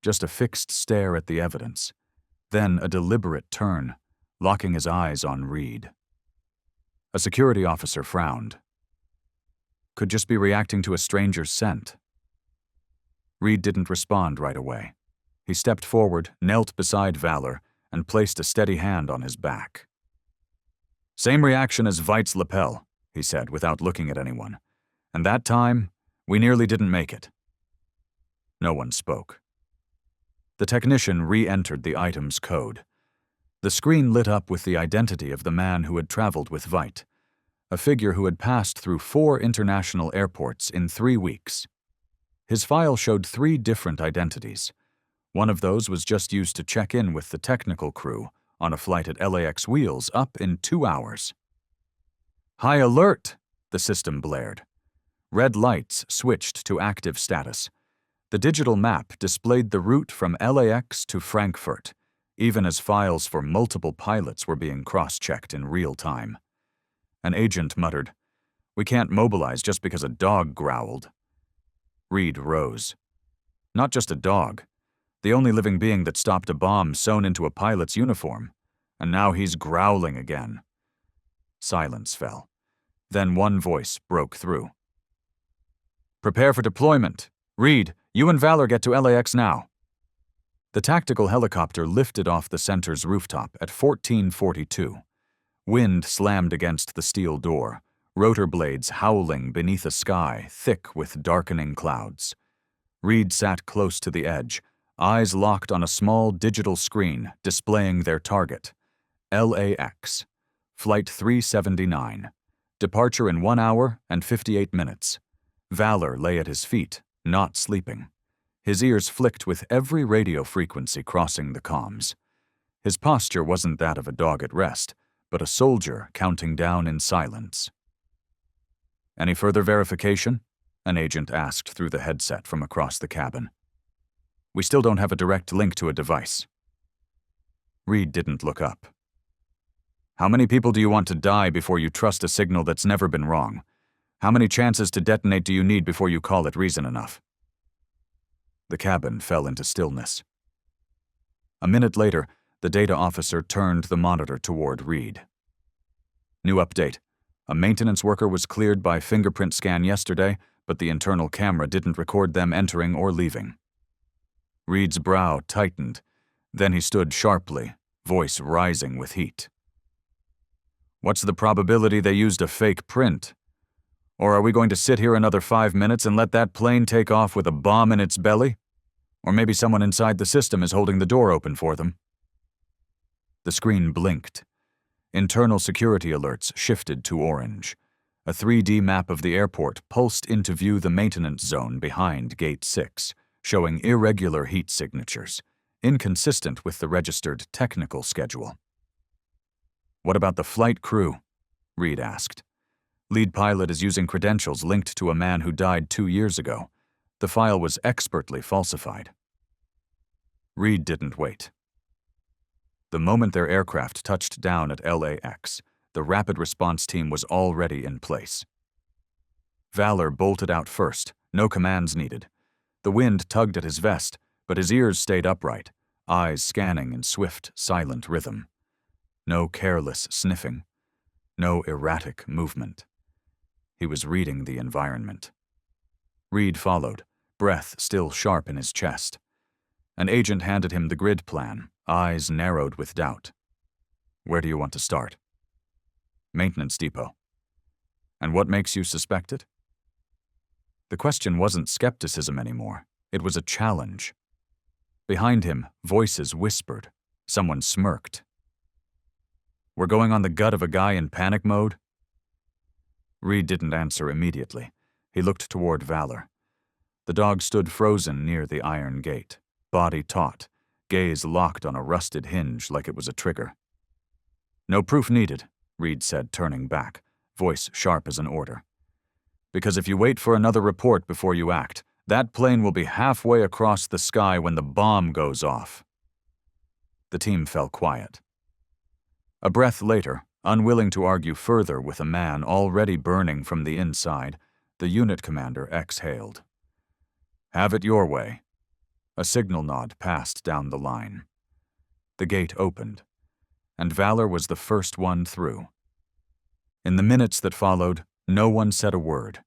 Just a fixed stare at the evidence. Then a deliberate turn, locking his eyes on Reed. A security officer frowned. Could just be reacting to a stranger's scent. Reed didn't respond right away. He stepped forward, knelt beside Valor, and placed a steady hand on his back. "Same reaction as Veit's lapel," he said without looking at anyone. "And that time, we nearly didn't make it." No one spoke. The technician re-entered the item's code. The screen lit up with the identity of the man who had traveled with Veit, a figure who had passed through 4 international airports in 3 weeks. His file showed 3 different identities. One of those was just used to check in with the technical crew on a flight at LAX Wheels up in 2 hours. "High alert!" the system blared. Red lights switched to active status. The digital map displayed the route from LAX to Frankfurt, even as files for multiple pilots were being cross-checked in real time. An agent muttered, "We can't mobilize just because a dog growled." Reed rose. Not just a dog. The only living being that stopped a bomb sewn into a pilot's uniform. And now he's growling again. Silence fell. Then one voice broke through. "Prepare for deployment. Reed, you and Valor get to LAX now." The tactical helicopter lifted off the center's rooftop at 14:42. Wind slammed against the steel door, rotor blades howling beneath a sky thick with darkening clouds. Reed sat close to the edge, eyes locked on a small digital screen displaying their target. LAX. Flight 379. Departure in 1 hour and 58 minutes. Valor lay at his feet, not sleeping. His ears flicked with every radio frequency crossing the comms. His posture wasn't that of a dog at rest, but a soldier counting down in silence. "Any further verification?" an agent asked through the headset from across the cabin. "We still don't have a direct link to a device." Reed didn't look up. "How many people do you want to die before you trust a signal that's never been wrong? How many chances to detonate do you need before you call it reason enough?" The cabin fell into stillness. A minute later, the data officer turned the monitor toward Reed. "New update. A maintenance worker was cleared by fingerprint scan yesterday, but the internal camera didn't record them entering or leaving." Reed's brow tightened. Then he stood sharply, voice rising with heat. "What's the probability they used a fake print? Or are we going to sit here another 5 minutes and let that plane take off with a bomb in its belly? Or maybe someone inside the system is holding the door open for them." The screen blinked. Internal security alerts shifted to orange. A 3D map of the airport pulsed into view the maintenance zone behind Gate 6, showing irregular heat signatures, inconsistent with the registered technical schedule. "What about the flight crew?" Reed asked. "Lead pilot is using credentials linked to a man who died 2 years ago. The file was expertly falsified." Reed didn't wait. The moment their aircraft touched down at LAX, the rapid response team was already in place. Valor bolted out first, no commands needed. The wind tugged at his vest, but his ears stayed upright, eyes scanning in swift, silent rhythm. No careless sniffing, no erratic movement. He was reading the environment. Reed followed, breath still sharp in his chest. An agent handed him the grid plan, eyes narrowed with doubt. "Where do you want to start?" "Maintenance depot." "And what makes you suspect it?" The question wasn't skepticism anymore. It was a challenge. Behind him, voices whispered. Someone smirked. "We're going on the gut of a guy in panic mode?" Reed didn't answer immediately. He looked toward Valor. The dog stood frozen near the iron gate, body taut, gaze locked on a rusted hinge like it was a trigger. "No proof needed," Reed said, turning back, voice sharp as an order. "Because if you wait for another report before you act, that plane will be halfway across the sky when the bomb goes off." The team fell quiet. A breath later, unwilling to argue further with a man already burning from the inside, the unit commander exhaled. "Have it your way." A signal nod passed down the line. The gate opened, and Valor was the first one through. In the minutes that followed, no one said a word.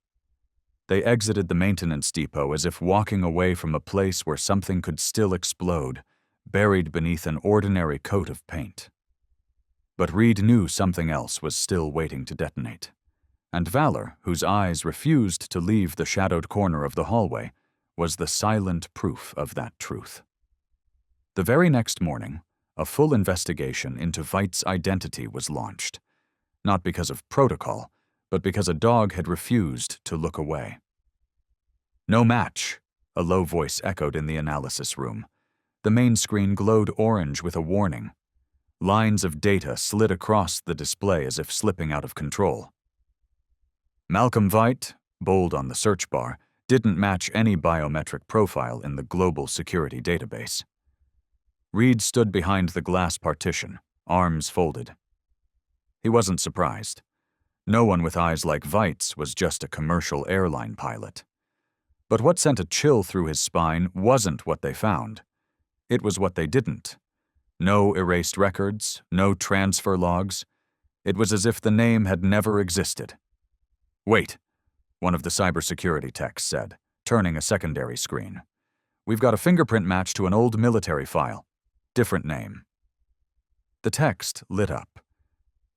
They exited the maintenance depot as if walking away from a place where something could still explode, buried beneath an ordinary coat of paint. But Reed knew something else was still waiting to detonate. And Valor, whose eyes refused to leave the shadowed corner of the hallway, was the silent proof of that truth. The very next morning, a full investigation into Veidt's identity was launched. Not because of protocol, but because a dog had refused to look away. "No match," a low voice echoed in the analysis room. The main screen glowed orange with a warning. Lines of data slid across the display as if slipping out of control. "Malcolm Veidt," bold on the search bar, didn't match any biometric profile in the global security database. Reed stood behind the glass partition, arms folded. He wasn't surprised. No one with eyes like Veit's was just a commercial airline pilot. But what sent a chill through his spine wasn't what they found. It was what they didn't. No erased records, no transfer logs. It was as if the name had never existed. "Wait," one of the cybersecurity techs said, turning a secondary screen. "We've got a fingerprint match to an old military file. Different name." The text lit up.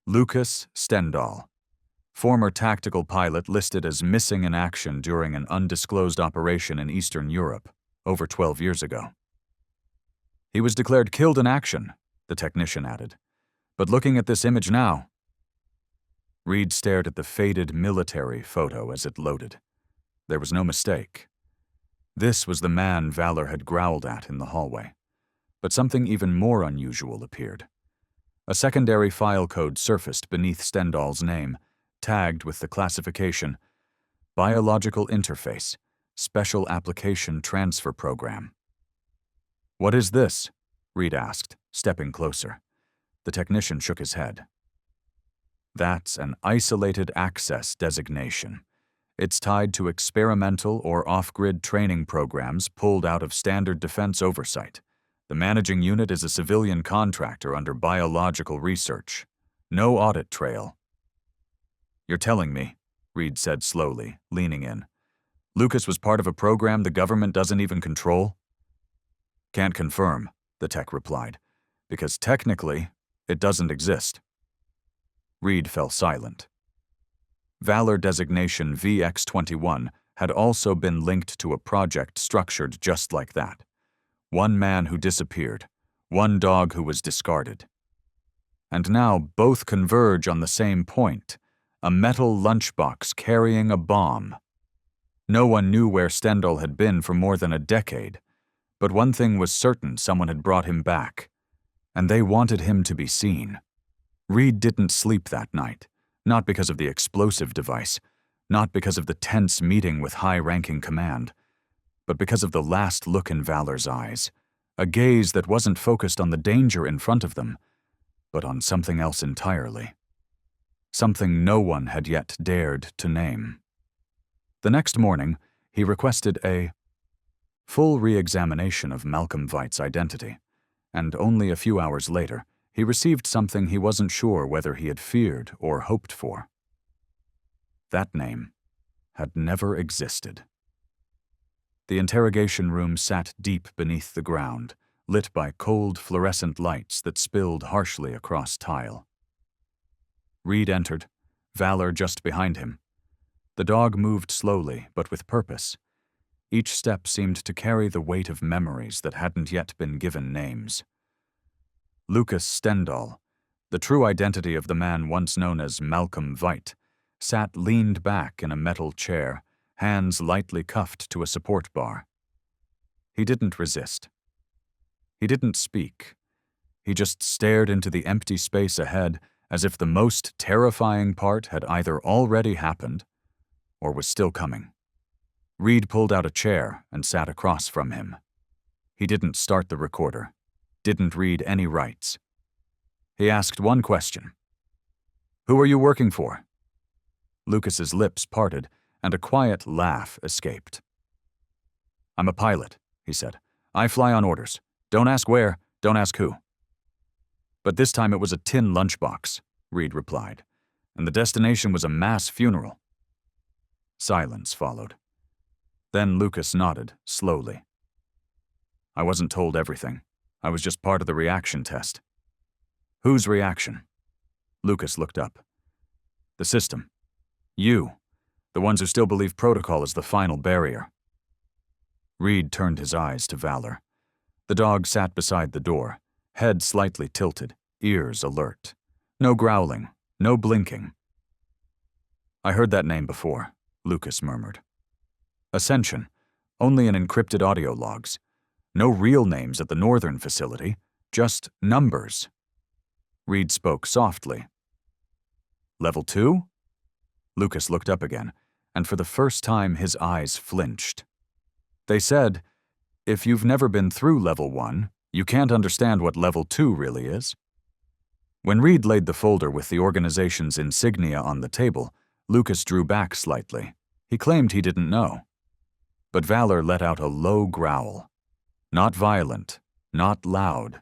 Lucas Stendahl, former tactical pilot listed as missing in action during an undisclosed operation in Eastern Europe over 12 years ago. "He was declared killed in action," the technician added. "But looking at this image now..." Reed stared at the faded military photo as it loaded. There was no mistake. This was the man Valor had growled at in the hallway. But something even more unusual appeared. A secondary file code surfaced beneath Stendahl's name, tagged with the classification, Biological Interface, Special Application Transfer Program. "What is this?" Reed asked, stepping closer. The technician shook his head. "That's an isolated access designation. It's tied to experimental or off-grid training programs pulled out of standard defense oversight. The managing unit is a civilian contractor under biological research. No audit trail." "You're telling me," Reed said slowly, leaning in, "Lucas was part of a program the government doesn't even control?" "Can't confirm," the tech replied, "because technically, it doesn't exist." Reed fell silent. Valor designation VX-21 had also been linked to a project structured just like that. One man who disappeared, one dog who was discarded. And now both converge on the same point, a metal lunchbox carrying a bomb. No one knew where Stendahl had been for more than a decade, but one thing was certain: someone had brought him back, and they wanted him to be seen. Reed didn't sleep that night, not because of the explosive device, not because of the tense meeting with high-ranking command, but because of the last look in Valor's eyes, a gaze that wasn't focused on the danger in front of them, but on something else entirely. Something no one had yet dared to name. The next morning, he requested a full re-examination of Malcolm Veit's identity, and only a few hours later, he received something he wasn't sure whether he had feared or hoped for. That name had never existed. The interrogation room sat deep beneath the ground, lit by cold fluorescent lights that spilled harshly across tile. Reed entered, Valor just behind him. The dog moved slowly, but with purpose. Each step seemed to carry the weight of memories that hadn't yet been given names. Lucas Stendahl, the true identity of the man once known as Malcolm Veit, sat leaned back in a metal chair, hands lightly cuffed to a support bar. He didn't resist. He didn't speak. He just stared into the empty space ahead as if the most terrifying part had either already happened or was still coming. Reed pulled out a chair and sat across from him. He didn't start the recorder, didn't read any rights. He asked one question. "Who are you working for?" Lucas's lips parted, and a quiet laugh escaped. "I'm a pilot," he said. "I fly on orders. Don't ask where, don't ask who." "But this time it was a tin lunchbox," Reed replied, "and the destination was a mass funeral." Silence followed. Then Lucas nodded, slowly. "I wasn't told everything. I was just part of the reaction test." "Whose reaction?" Lucas looked up. "The system. You. The ones who still believe protocol is the final barrier." Reed turned his eyes to Valor. The dog sat beside the door, head slightly tilted, ears alert. No growling, no blinking. "I heard that name before," Lucas murmured. "Ascension. Only in encrypted audio logs. No real names at the northern facility, just numbers." Reed spoke softly. "Level 2? Lucas looked up again, and for the first time his eyes flinched. They said, "If you've never been through Level 1, you can't understand what Level 2 really is." When Reed laid the folder with the organization's insignia on the table, Lucas drew back slightly. He claimed he didn't know. But Valor let out a low growl. Not violent, not loud.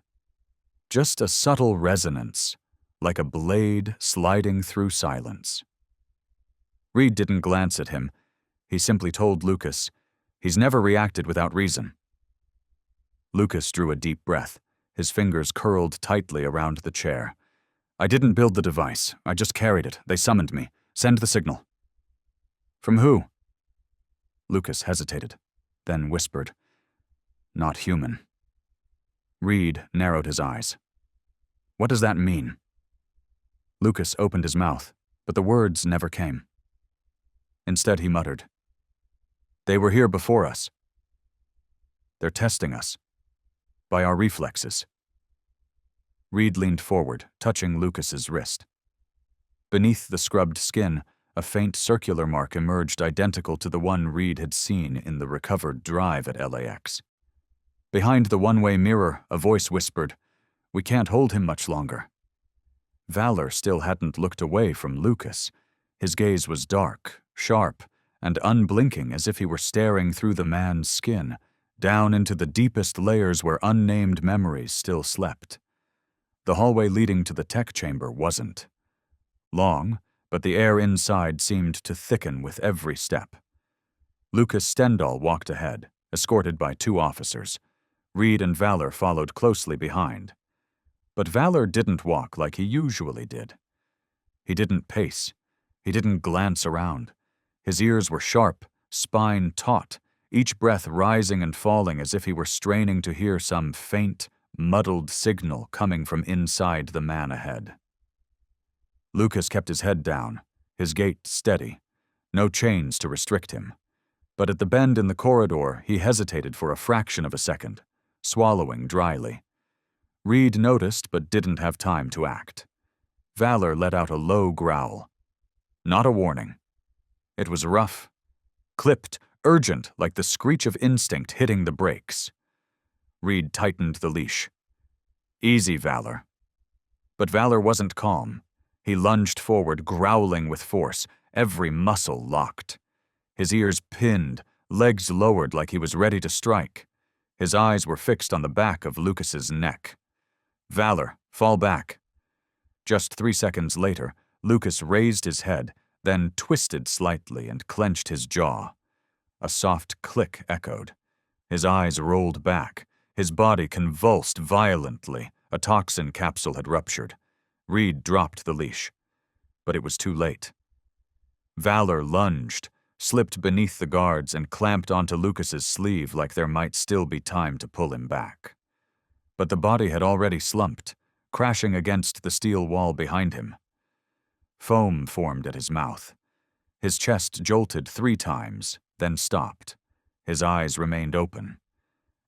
Just a subtle resonance, like a blade sliding through silence. Reed didn't glance at him. He simply told Lucas, "He's never reacted without reason." Lucas drew a deep breath, his fingers curled tightly around the chair. "I didn't build the device. I just carried it. They summoned me. Send the signal." "From who?" Lucas hesitated, then whispered, "Not human." Reed narrowed his eyes. "What does that mean?" Lucas opened his mouth, but the words never came. Instead, he muttered, "They were here before us. They're testing us. By our reflexes." Reed leaned forward, touching Lucas's wrist. Beneath the scrubbed skin, a faint circular mark emerged identical to the one Reed had seen in the recovered drive at LAX. Behind the one-way mirror, a voice whispered, "We can't hold him much longer." Valor still hadn't looked away from Lucas. His gaze was dark, sharp, and unblinking, as if he were staring through the man's skin, down into the deepest layers where unnamed memories still slept. The hallway leading to the tech chamber wasn't long, but the air inside seemed to thicken with every step. Lucas Stendahl walked ahead, escorted by 2 officers. Reed and Valor followed closely behind. But Valor didn't walk like he usually did. He didn't pace. He didn't glance around. His ears were sharp, spine taut, each breath rising and falling as if he were straining to hear some faint, muddled signal coming from inside the man ahead. Lucas kept his head down, his gait steady, no chains to restrict him. But at the bend in the corridor, he hesitated for a fraction of a second, swallowing dryly. Reed noticed but didn't have time to act. Valor let out a low growl. Not a warning. It was rough, clipped, urgent, like the screech of instinct hitting the brakes. Reed tightened the leash. "Easy, Valor." But Valor wasn't calm. He lunged forward, growling with force, every muscle locked. His ears pinned, legs lowered like he was ready to strike. His eyes were fixed on the back of Lucas's neck. "Valor, fall back." Just 3 seconds later, Lucas raised his head, then twisted slightly and clenched his jaw. A soft click echoed. His eyes rolled back. His body convulsed violently. A toxin capsule had ruptured. Reed dropped the leash. But it was too late. Valor lunged, slipped beneath the guards, and clamped onto Lucas's sleeve like there might still be time to pull him back. But the body had already slumped, crashing against the steel wall behind him. Foam formed at his mouth. His chest jolted 3 times, then stopped. His eyes remained open.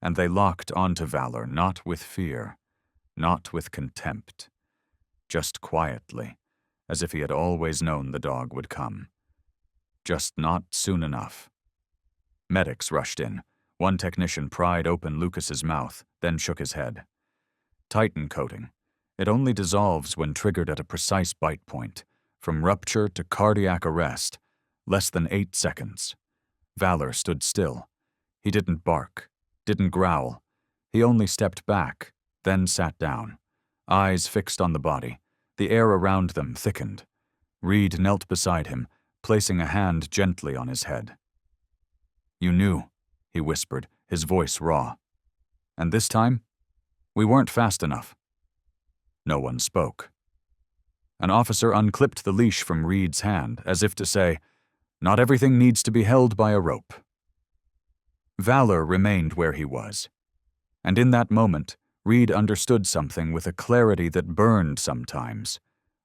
And they locked onto Valor, not with fear, not with contempt. Just quietly, as if he had always known the dog would come. Just not soon enough. Medics rushed in. One technician pried open Lucas's mouth, then shook his head. Titan coating. It only dissolves when triggered at a precise bite point. From rupture to cardiac arrest, less than 8 seconds. Valor stood still. He didn't bark, didn't growl. He only stepped back, then sat down. Eyes fixed on the body. The air around them thickened. Reed knelt beside him, placing a hand gently on his head. "You knew," he whispered, his voice raw. "And this time, we weren't fast enough." No one spoke. An officer unclipped the leash from Reed's hand, as if to say, "Not everything needs to be held by a rope." Valor remained where he was. And in that moment, Reed understood something with a clarity that burned sometimes.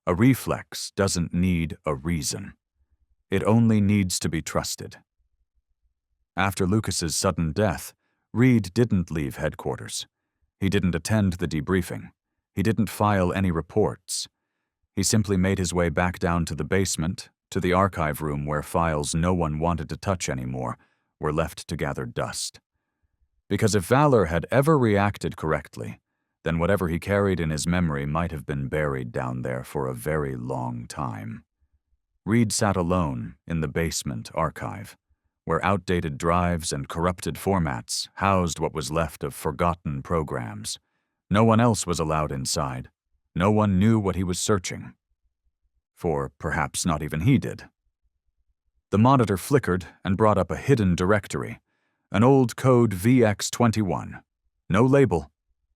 A reflex doesn't need a reason. It only needs to be trusted. After Lucas's sudden death, Reed didn't leave headquarters. He didn't attend the debriefing. He didn't file any reports. He simply made his way back down to the basement, to the archive room where files no one wanted to touch anymore were left to gather dust. Because if Valor had ever reacted correctly, then whatever he carried in his memory might have been buried down there for a very long time. Reed sat alone in the basement archive, where outdated drives and corrupted formats housed what was left of forgotten programs. No one else was allowed inside. No one knew what he was searching for. Perhaps not even he did. The monitor flickered and brought up a hidden directory, an old code VX21. No label,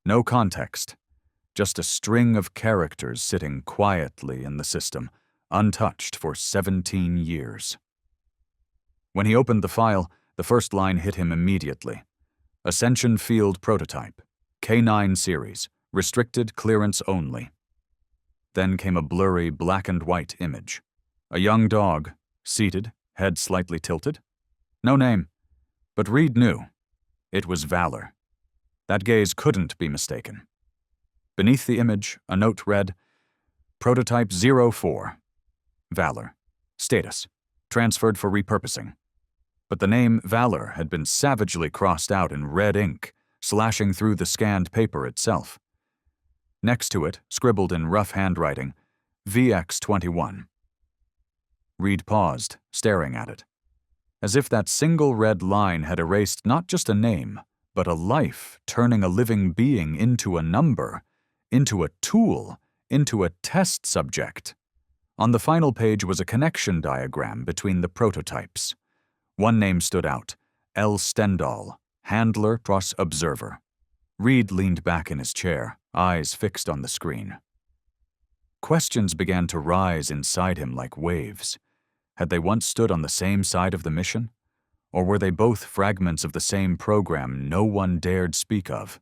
no context, just a string of characters sitting quietly in the system, untouched for 17 years. When he opened the file, the first line hit him immediately. Ascension Field Prototype, K9 Series, restricted clearance only. Then came a blurry black and white image. A young dog, seated, head slightly tilted. No name, but Reed knew. It was Valor. That gaze couldn't be mistaken. Beneath the image, a note read, Prototype 04. Valor. Status. Transferred for repurposing. But the name Valor had been savagely crossed out in red ink, slashing through the scanned paper itself. Next to it, scribbled in rough handwriting, VX21. Reed paused, staring at it. As if that single red line had erased not just a name, but a life, turning a living being into a number, into a tool, into a test subject. On the final page was a connection diagram between the prototypes. One name stood out, L. Stendhal, handler plus observer. Reed leaned back in his chair, eyes fixed on the screen. Questions began to rise inside him like waves. Had they once stood on the same side of the mission? Or were they both fragments of the same program no one dared speak of?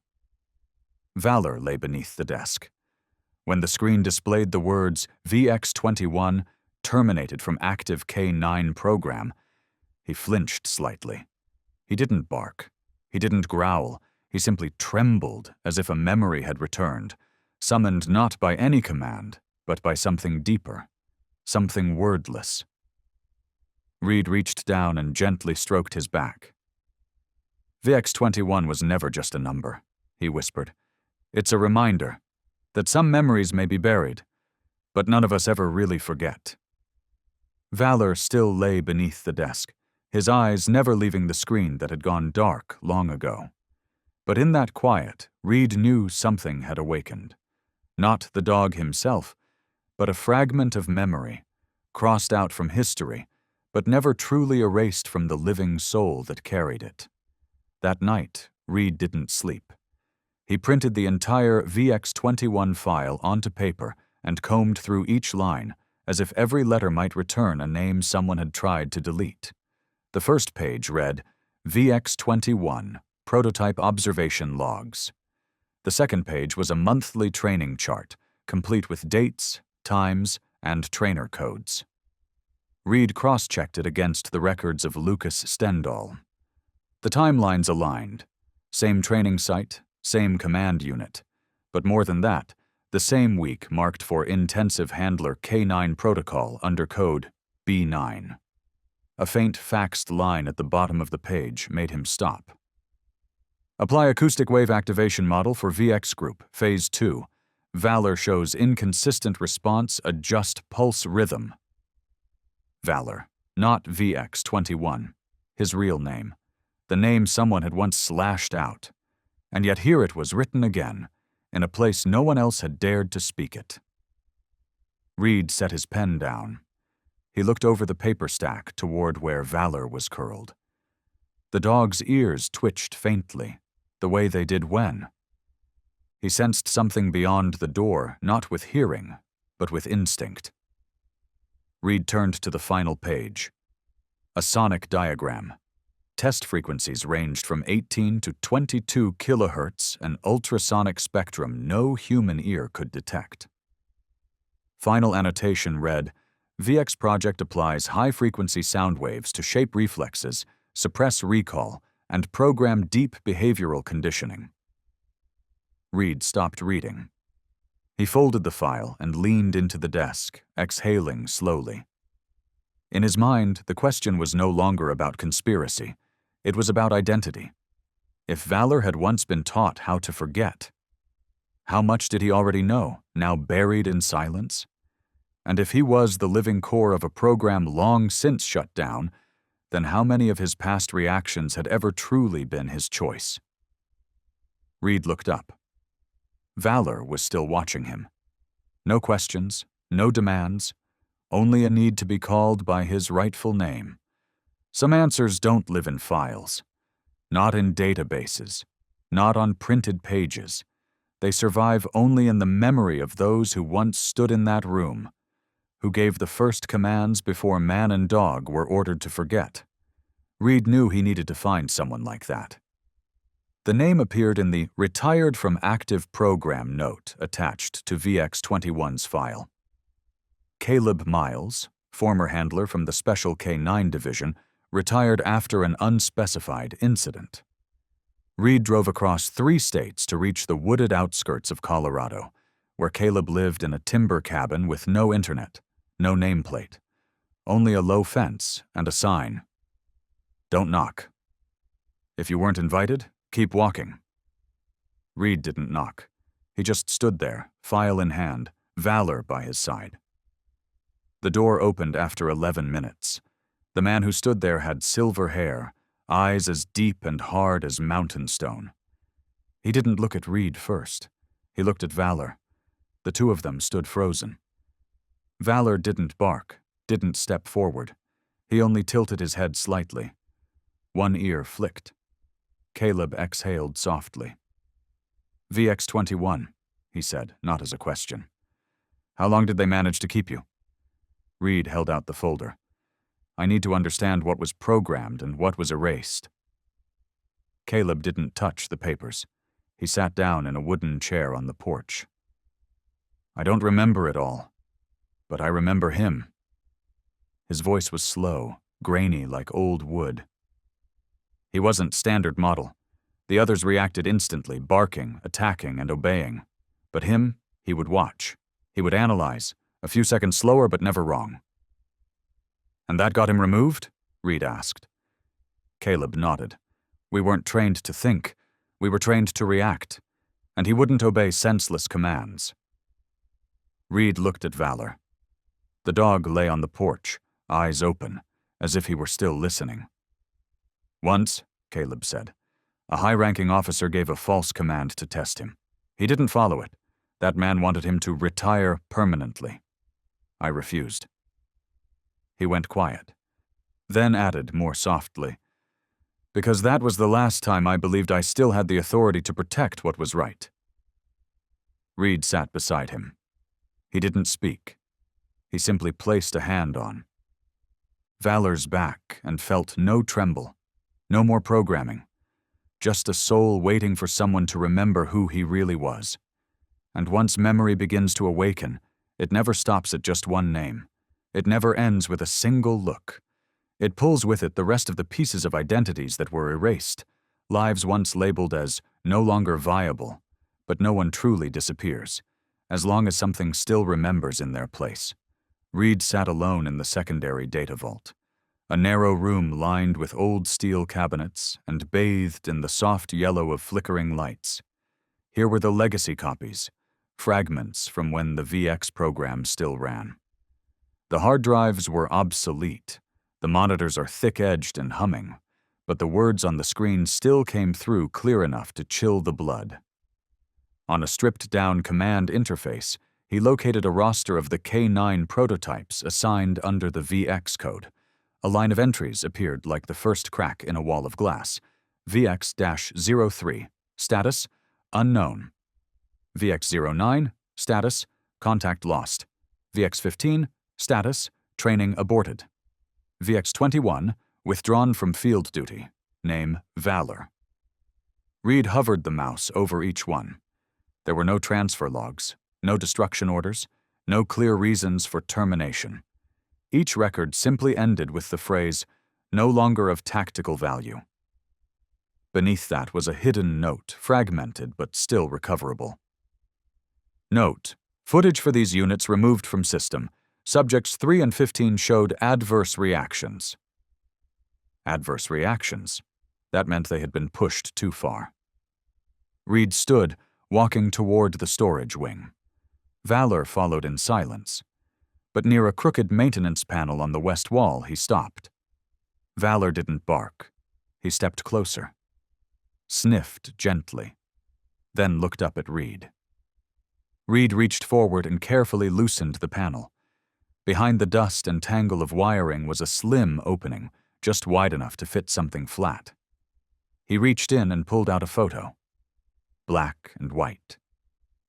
Valor lay beneath the desk. When the screen displayed the words VX21, terminated from active K9 program, he flinched slightly. He didn't bark. He didn't growl. He simply trembled as if a memory had returned, summoned not by any command, but by something deeper, something wordless. Reed reached down and gently stroked his back. VX21 was never just a number, he whispered. It's a reminder that some memories may be buried, but none of us ever really forget. Valor still lay beneath the desk, his eyes never leaving the screen that had gone dark long ago. But in that quiet, Reed knew something had awakened. Not the dog himself, but a fragment of memory, crossed out from history, but never truly erased from the living soul that carried it. That night, Reed didn't sleep. He printed the entire VX21 file onto paper and combed through each line, as if every letter might return a name someone had tried to delete. The first page read, VX21, Prototype Observation Logs. The second page was a monthly training chart, complete with dates, times, and trainer codes. Reed cross-checked it against the records of Lucas Stendhal. The timelines aligned. Same training site, same command unit. But more than that, the same week marked for Intensive Handler K9 Protocol under code B9. A faint faxed line at the bottom of the page made him stop. Apply acoustic wave activation model for VX group, phase 2. Valor shows inconsistent response, adjust pulse rhythm. Valor, not VX21, his real name, the name someone had once slashed out. And yet here it was written again, in a place no one else had dared to speak it. Reed set his pen down. He looked over the paper stack toward where Valor was curled. The dog's ears twitched faintly, the way they did when. He sensed something beyond the door, not with hearing, but with instinct. Reed turned to the final page. A sonic diagram. Test frequencies ranged from 18 to 22 kilohertz, an ultrasonic spectrum no human ear could detect. Final annotation read, VX project applies high-frequency sound waves to shape reflexes, suppress recall, and program deep behavioral conditioning. Reed stopped reading. He folded the file and leaned into the desk, exhaling slowly. In his mind, the question was no longer about conspiracy. It was about identity. If Valor had once been taught how to forget, how much did he already know, now buried in silence? And if he was the living core of a program long since shut down, then how many of his past reactions had ever truly been his choice? Reed looked up. Valor was still watching him. No questions, no demands, only a need to be called by his rightful name. Some answers don't live in files, not in databases, not on printed pages. They survive only in the memory of those who once stood in that room, who gave the first commands before man and dog were ordered to forget. Reed knew he needed to find someone like that. The name appeared in the retired from active program note attached to VX-21's file. Caleb Miles, former handler from the Special K-9 Division, retired after an unspecified incident. Reed drove across 3 states to reach the wooded outskirts of Colorado, where Caleb lived in a timber cabin with no internet, no nameplate, only a low fence and a sign. Don't knock. If you weren't invited, keep walking. Reed didn't knock. He just stood there, file in hand, Valor by his side. The door opened after 11 minutes. The man who stood there had silver hair, eyes as deep and hard as mountain stone. He didn't look at Reed first. He looked at Valor. The two of them stood frozen. Valor didn't bark, didn't step forward. He only tilted his head slightly. One ear flicked. Caleb exhaled softly. VX-21, he said, not as a question. How long did they manage to keep you? Reed held out the folder. I need to understand what was programmed and what was erased. Caleb didn't touch the papers. He sat down in a wooden chair on the porch. I don't remember it all, but I remember him. His voice was slow, grainy like old wood. He wasn't standard model. The others reacted instantly, barking, attacking, and obeying. But him, he would watch. He would analyze, a few seconds slower but never wrong. And that got him removed? Reed asked. Caleb nodded. We weren't trained to think. We were trained to react. And he wouldn't obey senseless commands. Reed looked at Valor. The dog lay on the porch, eyes open, as if he were still listening. Once, Caleb said, a high-ranking officer gave a false command to test him. He didn't follow it. That man wanted him to retire permanently. I refused. He went quiet, then added more softly, because that was the last time I believed I still had the authority to protect what was right. Reed sat beside him. He didn't speak. He simply placed a hand on Valor's back and felt no tremble, no more programming, just a soul waiting for someone to remember who he really was. And once memory begins to awaken, it never stops at just one name. It never ends with a single look. It pulls with it the rest of the pieces of identities that were erased, lives once labeled as no longer viable, but no one truly disappears, as long as something still remembers in their place. Reed sat alone in the secondary data vault, a narrow room lined with old steel cabinets and bathed in the soft yellow of flickering lights. Here were the legacy copies, fragments from when the VX program still ran. The hard drives were obsolete. The monitors are thick-edged and humming, but the words on the screen still came through clear enough to chill the blood. On a stripped-down command interface, he located a roster of the K-9 prototypes assigned under the VX code. A line of entries appeared like the first crack in a wall of glass. VX-03, status, unknown. VX-09, status, contact lost. VX-15, status, training aborted. VX-21, withdrawn from field duty. Name, Valor. Reed hovered the mouse over each one. There were no transfer logs, no destruction orders, no clear reasons for termination. Each record simply ended with the phrase, no longer of tactical value. Beneath that was a hidden note, fragmented but still recoverable. Note, footage for these units removed from system. Subjects 3 and 15 showed adverse reactions. Adverse reactions. That meant they had been pushed too far. Reed stood, walking toward the storage wing. Valor followed in silence. But near a crooked maintenance panel on the west wall, he stopped. Valor didn't bark. He stepped closer. Sniffed gently. Then looked up at Reed. Reed reached forward and carefully loosened the panel. Behind the dust and tangle of wiring was a slim opening, just wide enough to fit something flat. He reached in and pulled out a photo. Black and white.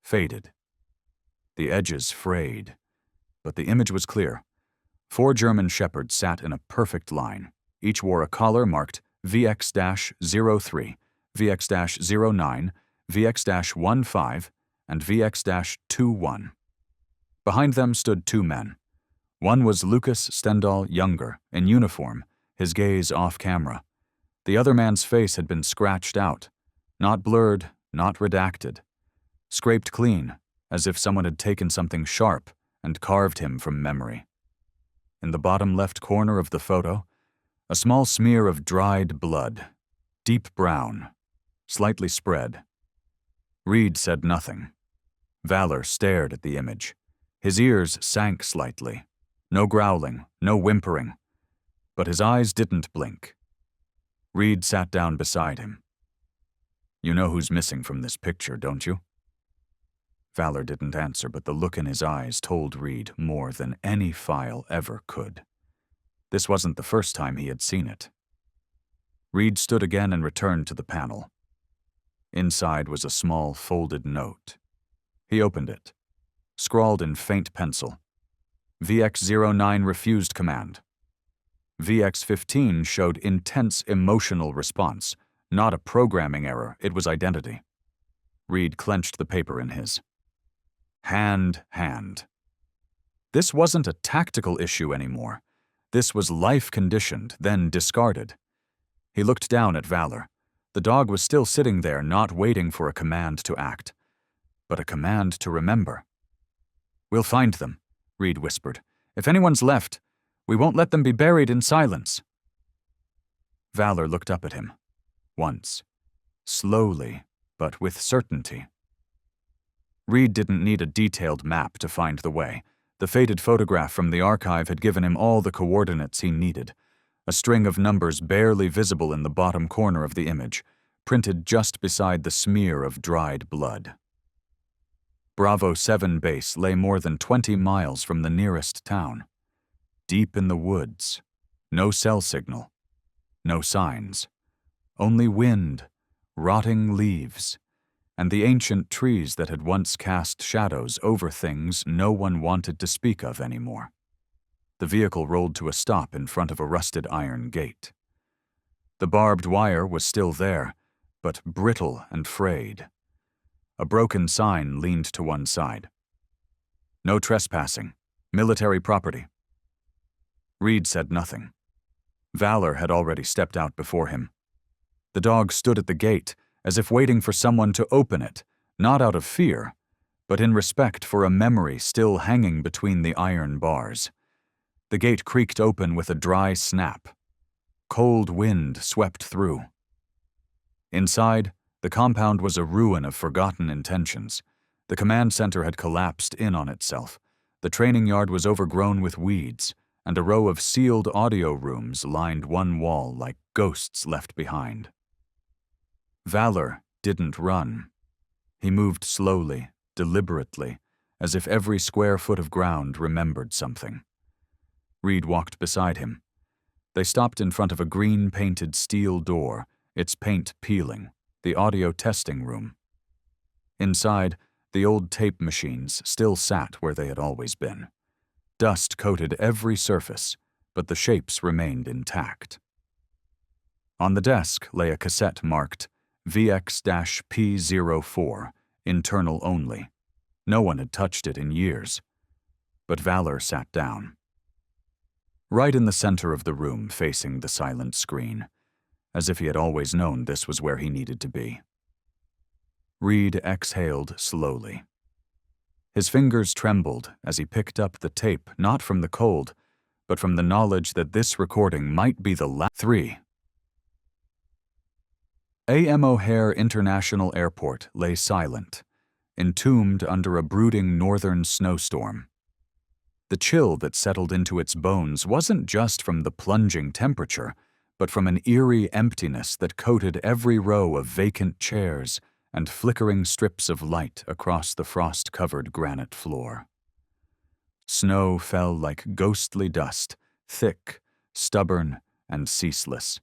Faded. The edges frayed, but the image was clear. 4 German shepherds sat in a perfect line. Each wore a collar marked VX-03, VX-09, VX-15, and VX-21. Behind them stood 2 men. One was Lucas Stendhal Younger, in uniform, his gaze off camera. The other man's face had been scratched out, not blurred, not redacted. Scraped clean, as if someone had taken something sharp and carved him from memory. In the bottom left corner of the photo, a small smear of dried blood, deep brown, slightly spread. Reed said nothing. Valor stared at the image. His ears sank slightly. No growling, no whimpering. But his eyes didn't blink. Reed sat down beside him. "You know who's missing from this picture, don't you?" Valor didn't answer, but the look in his eyes told Reed more than any file ever could. This wasn't the first time he had seen it. Reed stood again and returned to the panel. Inside was a small folded note. He opened it. Scrawled in faint pencil. VX-09 refused command. VX-15 showed intense emotional response. Not a programming error, it was identity. Reed clenched the paper in his. Hand. This wasn't a tactical issue anymore. This was life-conditioned, then discarded. He looked down at Valor. The dog was still sitting there, not waiting for a command to act, but a command to remember. "We'll find them," Reed whispered. "If anyone's left, we won't let them be buried in silence." Valor looked up at him. Once. Slowly, but with certainty. Reed didn't need a detailed map to find the way. The faded photograph from the archive had given him all the coordinates he needed. A string of numbers barely visible in the bottom corner of the image, printed just beside the smear of dried blood. Bravo 7 base lay more than 20 miles from the nearest town. Deep in the woods. No cell signal. No signs. Only wind, rotting leaves, and the ancient trees that had once cast shadows over things no one wanted to speak of anymore. The vehicle rolled to a stop in front of a rusted iron gate. The barbed wire was still there, but brittle and frayed. A broken sign leaned to one side. "No trespassing. Military property." Reed said nothing. Valor had already stepped out before him. The dog stood at the gate, as if waiting for someone to open it, not out of fear, but in respect for a memory still hanging between the iron bars. The gate creaked open with a dry snap. Cold wind swept through. Inside, the compound was a ruin of forgotten intentions. The command center had collapsed in on itself. The training yard was overgrown with weeds, and a row of sealed audio rooms lined one wall like ghosts left behind. Valor didn't run. He moved slowly, deliberately, as if every square foot of ground remembered something. Reed walked beside him. They stopped in front of a green-painted steel door, its paint peeling, the audio testing room. Inside, the old tape machines still sat where they had always been. Dust coated every surface, but the shapes remained intact. On the desk lay a cassette marked VX-P04, internal only. No one had touched it in years. But Valor sat down. Right in the center of the room, facing the silent screen, as if he had always known this was where he needed to be. Reed exhaled slowly. His fingers trembled as he picked up the tape, not from the cold, but from the knowledge that this recording might be the last. 3. A.M. O'Hare International Airport lay silent, entombed under a brooding northern snowstorm. The chill that settled into its bones wasn't just from the plunging temperature, but from an eerie emptiness that coated every row of vacant chairs and flickering strips of light across the frost-covered granite floor. Snow fell like ghostly dust, thick, stubborn, and ceaseless.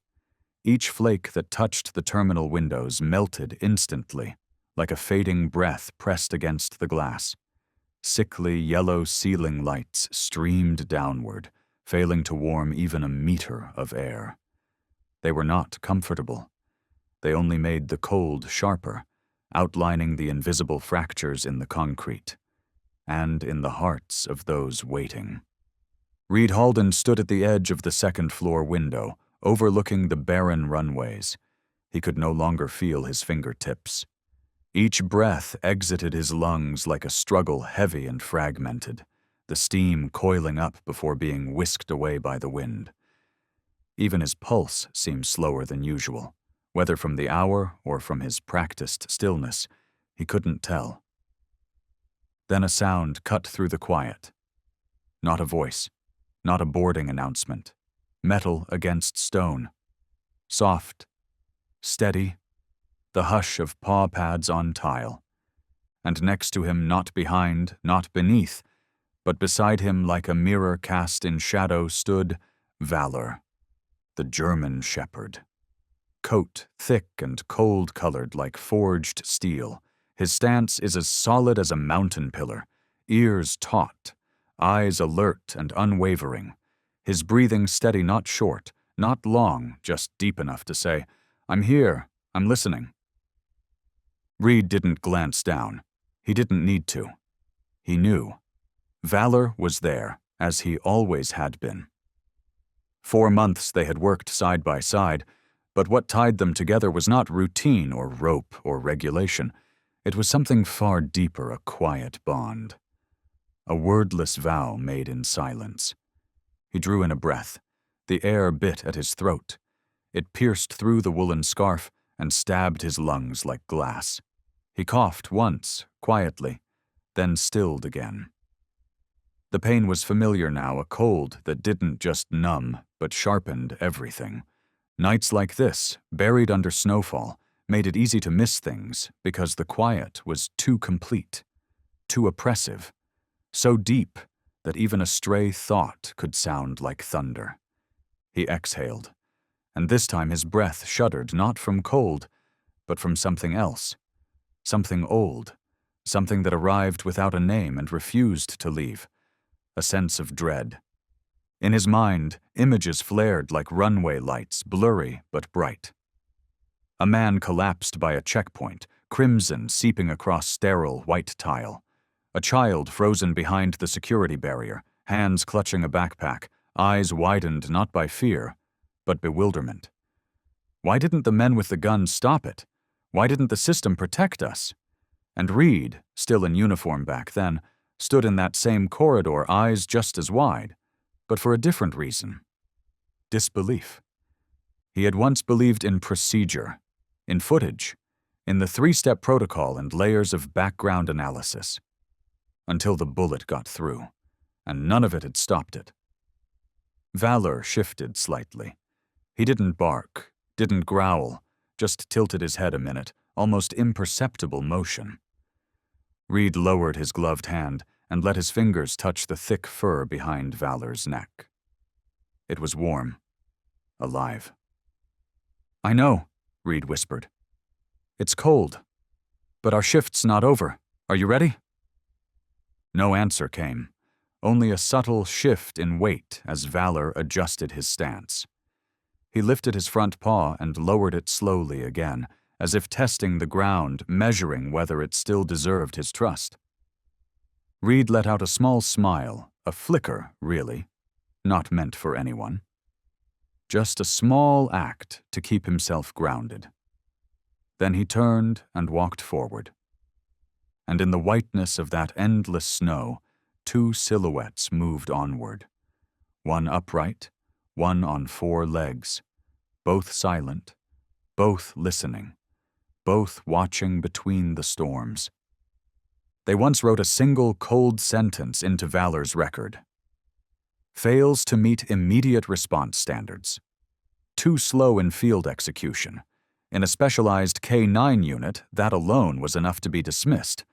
Each flake that touched the terminal windows melted instantly, like a fading breath pressed against the glass. Sickly yellow ceiling lights streamed downward, failing to warm even a meter of air. They were not comfortable. They only made the cold sharper, outlining the invisible fractures in the concrete, and in the hearts of those waiting. Reed Halden stood at the edge of the second-floor window, overlooking the barren runways. He could no longer feel his fingertips. Each breath exited his lungs like a struggle heavy and fragmented, the steam coiling up before being whisked away by the wind. Even his pulse seemed slower than usual. Whether from the hour or from his practiced stillness, he couldn't tell. Then a sound cut through the quiet. Not a voice, not a boarding announcement. Metal against stone. Soft, steady, the hush of paw pads on tile. And next to him, not behind, not beneath, but beside him like a mirror cast in shadow stood Valor, the German shepherd. Coat thick and cold-colored like forged steel. His stance is as solid as a mountain pillar, ears taut, eyes alert and unwavering. His breathing steady, not short, not long, just deep enough to say, "I'm here, I'm listening." Reed didn't glance down. He didn't need to. He knew. Valor was there, as he always had been. 4 months they had worked side by side, but what tied them together was not routine or rope or regulation. It was something far deeper, a quiet bond. A wordless vow made in silence. He drew in a breath. The air bit at his throat. It pierced through the woolen scarf and stabbed his lungs like glass. He coughed once, quietly, then stilled again. The pain was familiar now, a cold that didn't just numb, but sharpened everything. Nights like this, buried under snowfall, made it easy to miss things because the quiet was too complete, too oppressive, so deep that even a stray thought could sound like thunder. He exhaled, and this time his breath shuddered not from cold, but from something else, something old, something that arrived without a name and refused to leave, a sense of dread. In his mind, images flared like runway lights, blurry but bright. A man collapsed by a checkpoint, crimson seeping across sterile white tile. A child frozen behind the security barrier, hands clutching a backpack, eyes widened not by fear, but bewilderment. Why didn't the men with the guns stop it? Why didn't the system protect us? And Reed, still in uniform back then, stood in that same corridor, eyes just as wide, but for a different reason. Disbelief. He had once believed in procedure, in footage, in the 3-step protocol and layers of background analysis. Until the bullet got through, and none of it had stopped it. Valor shifted slightly. He didn't bark, didn't growl, just tilted his head a minute, almost imperceptible motion. Reed lowered his gloved hand and let his fingers touch the thick fur behind Valor's neck. It was warm, alive. "I know," Reed whispered. "It's cold, but our shift's not over. Are you ready?" No answer came, only a subtle shift in weight as Valor adjusted his stance. He lifted his front paw and lowered it slowly again, as if testing the ground, measuring whether it still deserved his trust. Reed let out a small smile, a flicker, really, not meant for anyone. Just a small act to keep himself grounded. Then he turned and walked forward. and in the whiteness of that endless snow, two silhouettes moved onward. One upright, one on four legs, both silent, both listening, both watching between the storms. They once wrote a single cold sentence into valor's record. Fails to meet immediate response standards. Too slow in field execution. In a specialized K-9 unit, that alone was enough to be dismissed.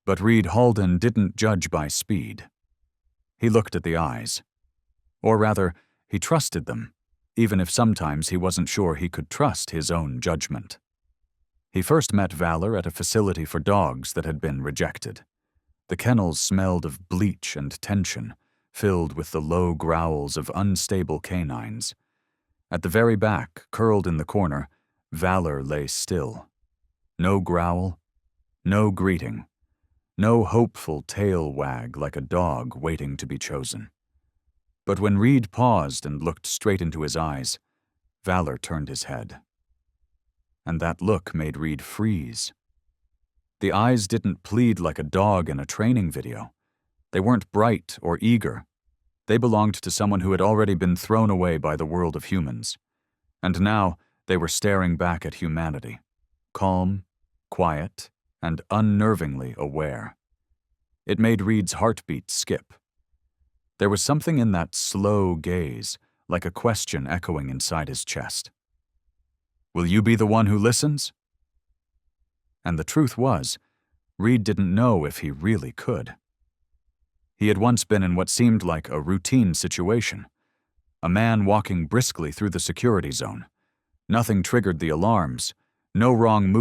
But Reed Halden didn't judge by speed. He looked at the eyes. Or rather, he trusted them, even if sometimes he wasn't sure he could trust his own judgment. He first met Valor at a facility for dogs that had been rejected. The kennels smelled of bleach and tension, filled with the low growls of unstable canines. At the very back, curled in the corner, Valor lay still. No growl, no greeting, no hopeful tail wag like a dog waiting to be chosen. But when Reed paused and looked straight into his eyes, Valor turned his head. And that look made Reed freeze. The eyes didn't plead like a dog in a training video. They weren't bright or eager. They belonged to someone who had already been thrown away by the world of humans. And now they were staring back at humanity, calm, quiet, and unnervingly aware. It made Reed's heartbeat skip. There was something in that slow gaze, like a question echoing inside his chest. Will you be the one who listens? And the truth was, Reed didn't know if he really could. He had once been in what seemed like a routine situation. A man walking briskly through the security zone. Nothing triggered the alarms, no wrong move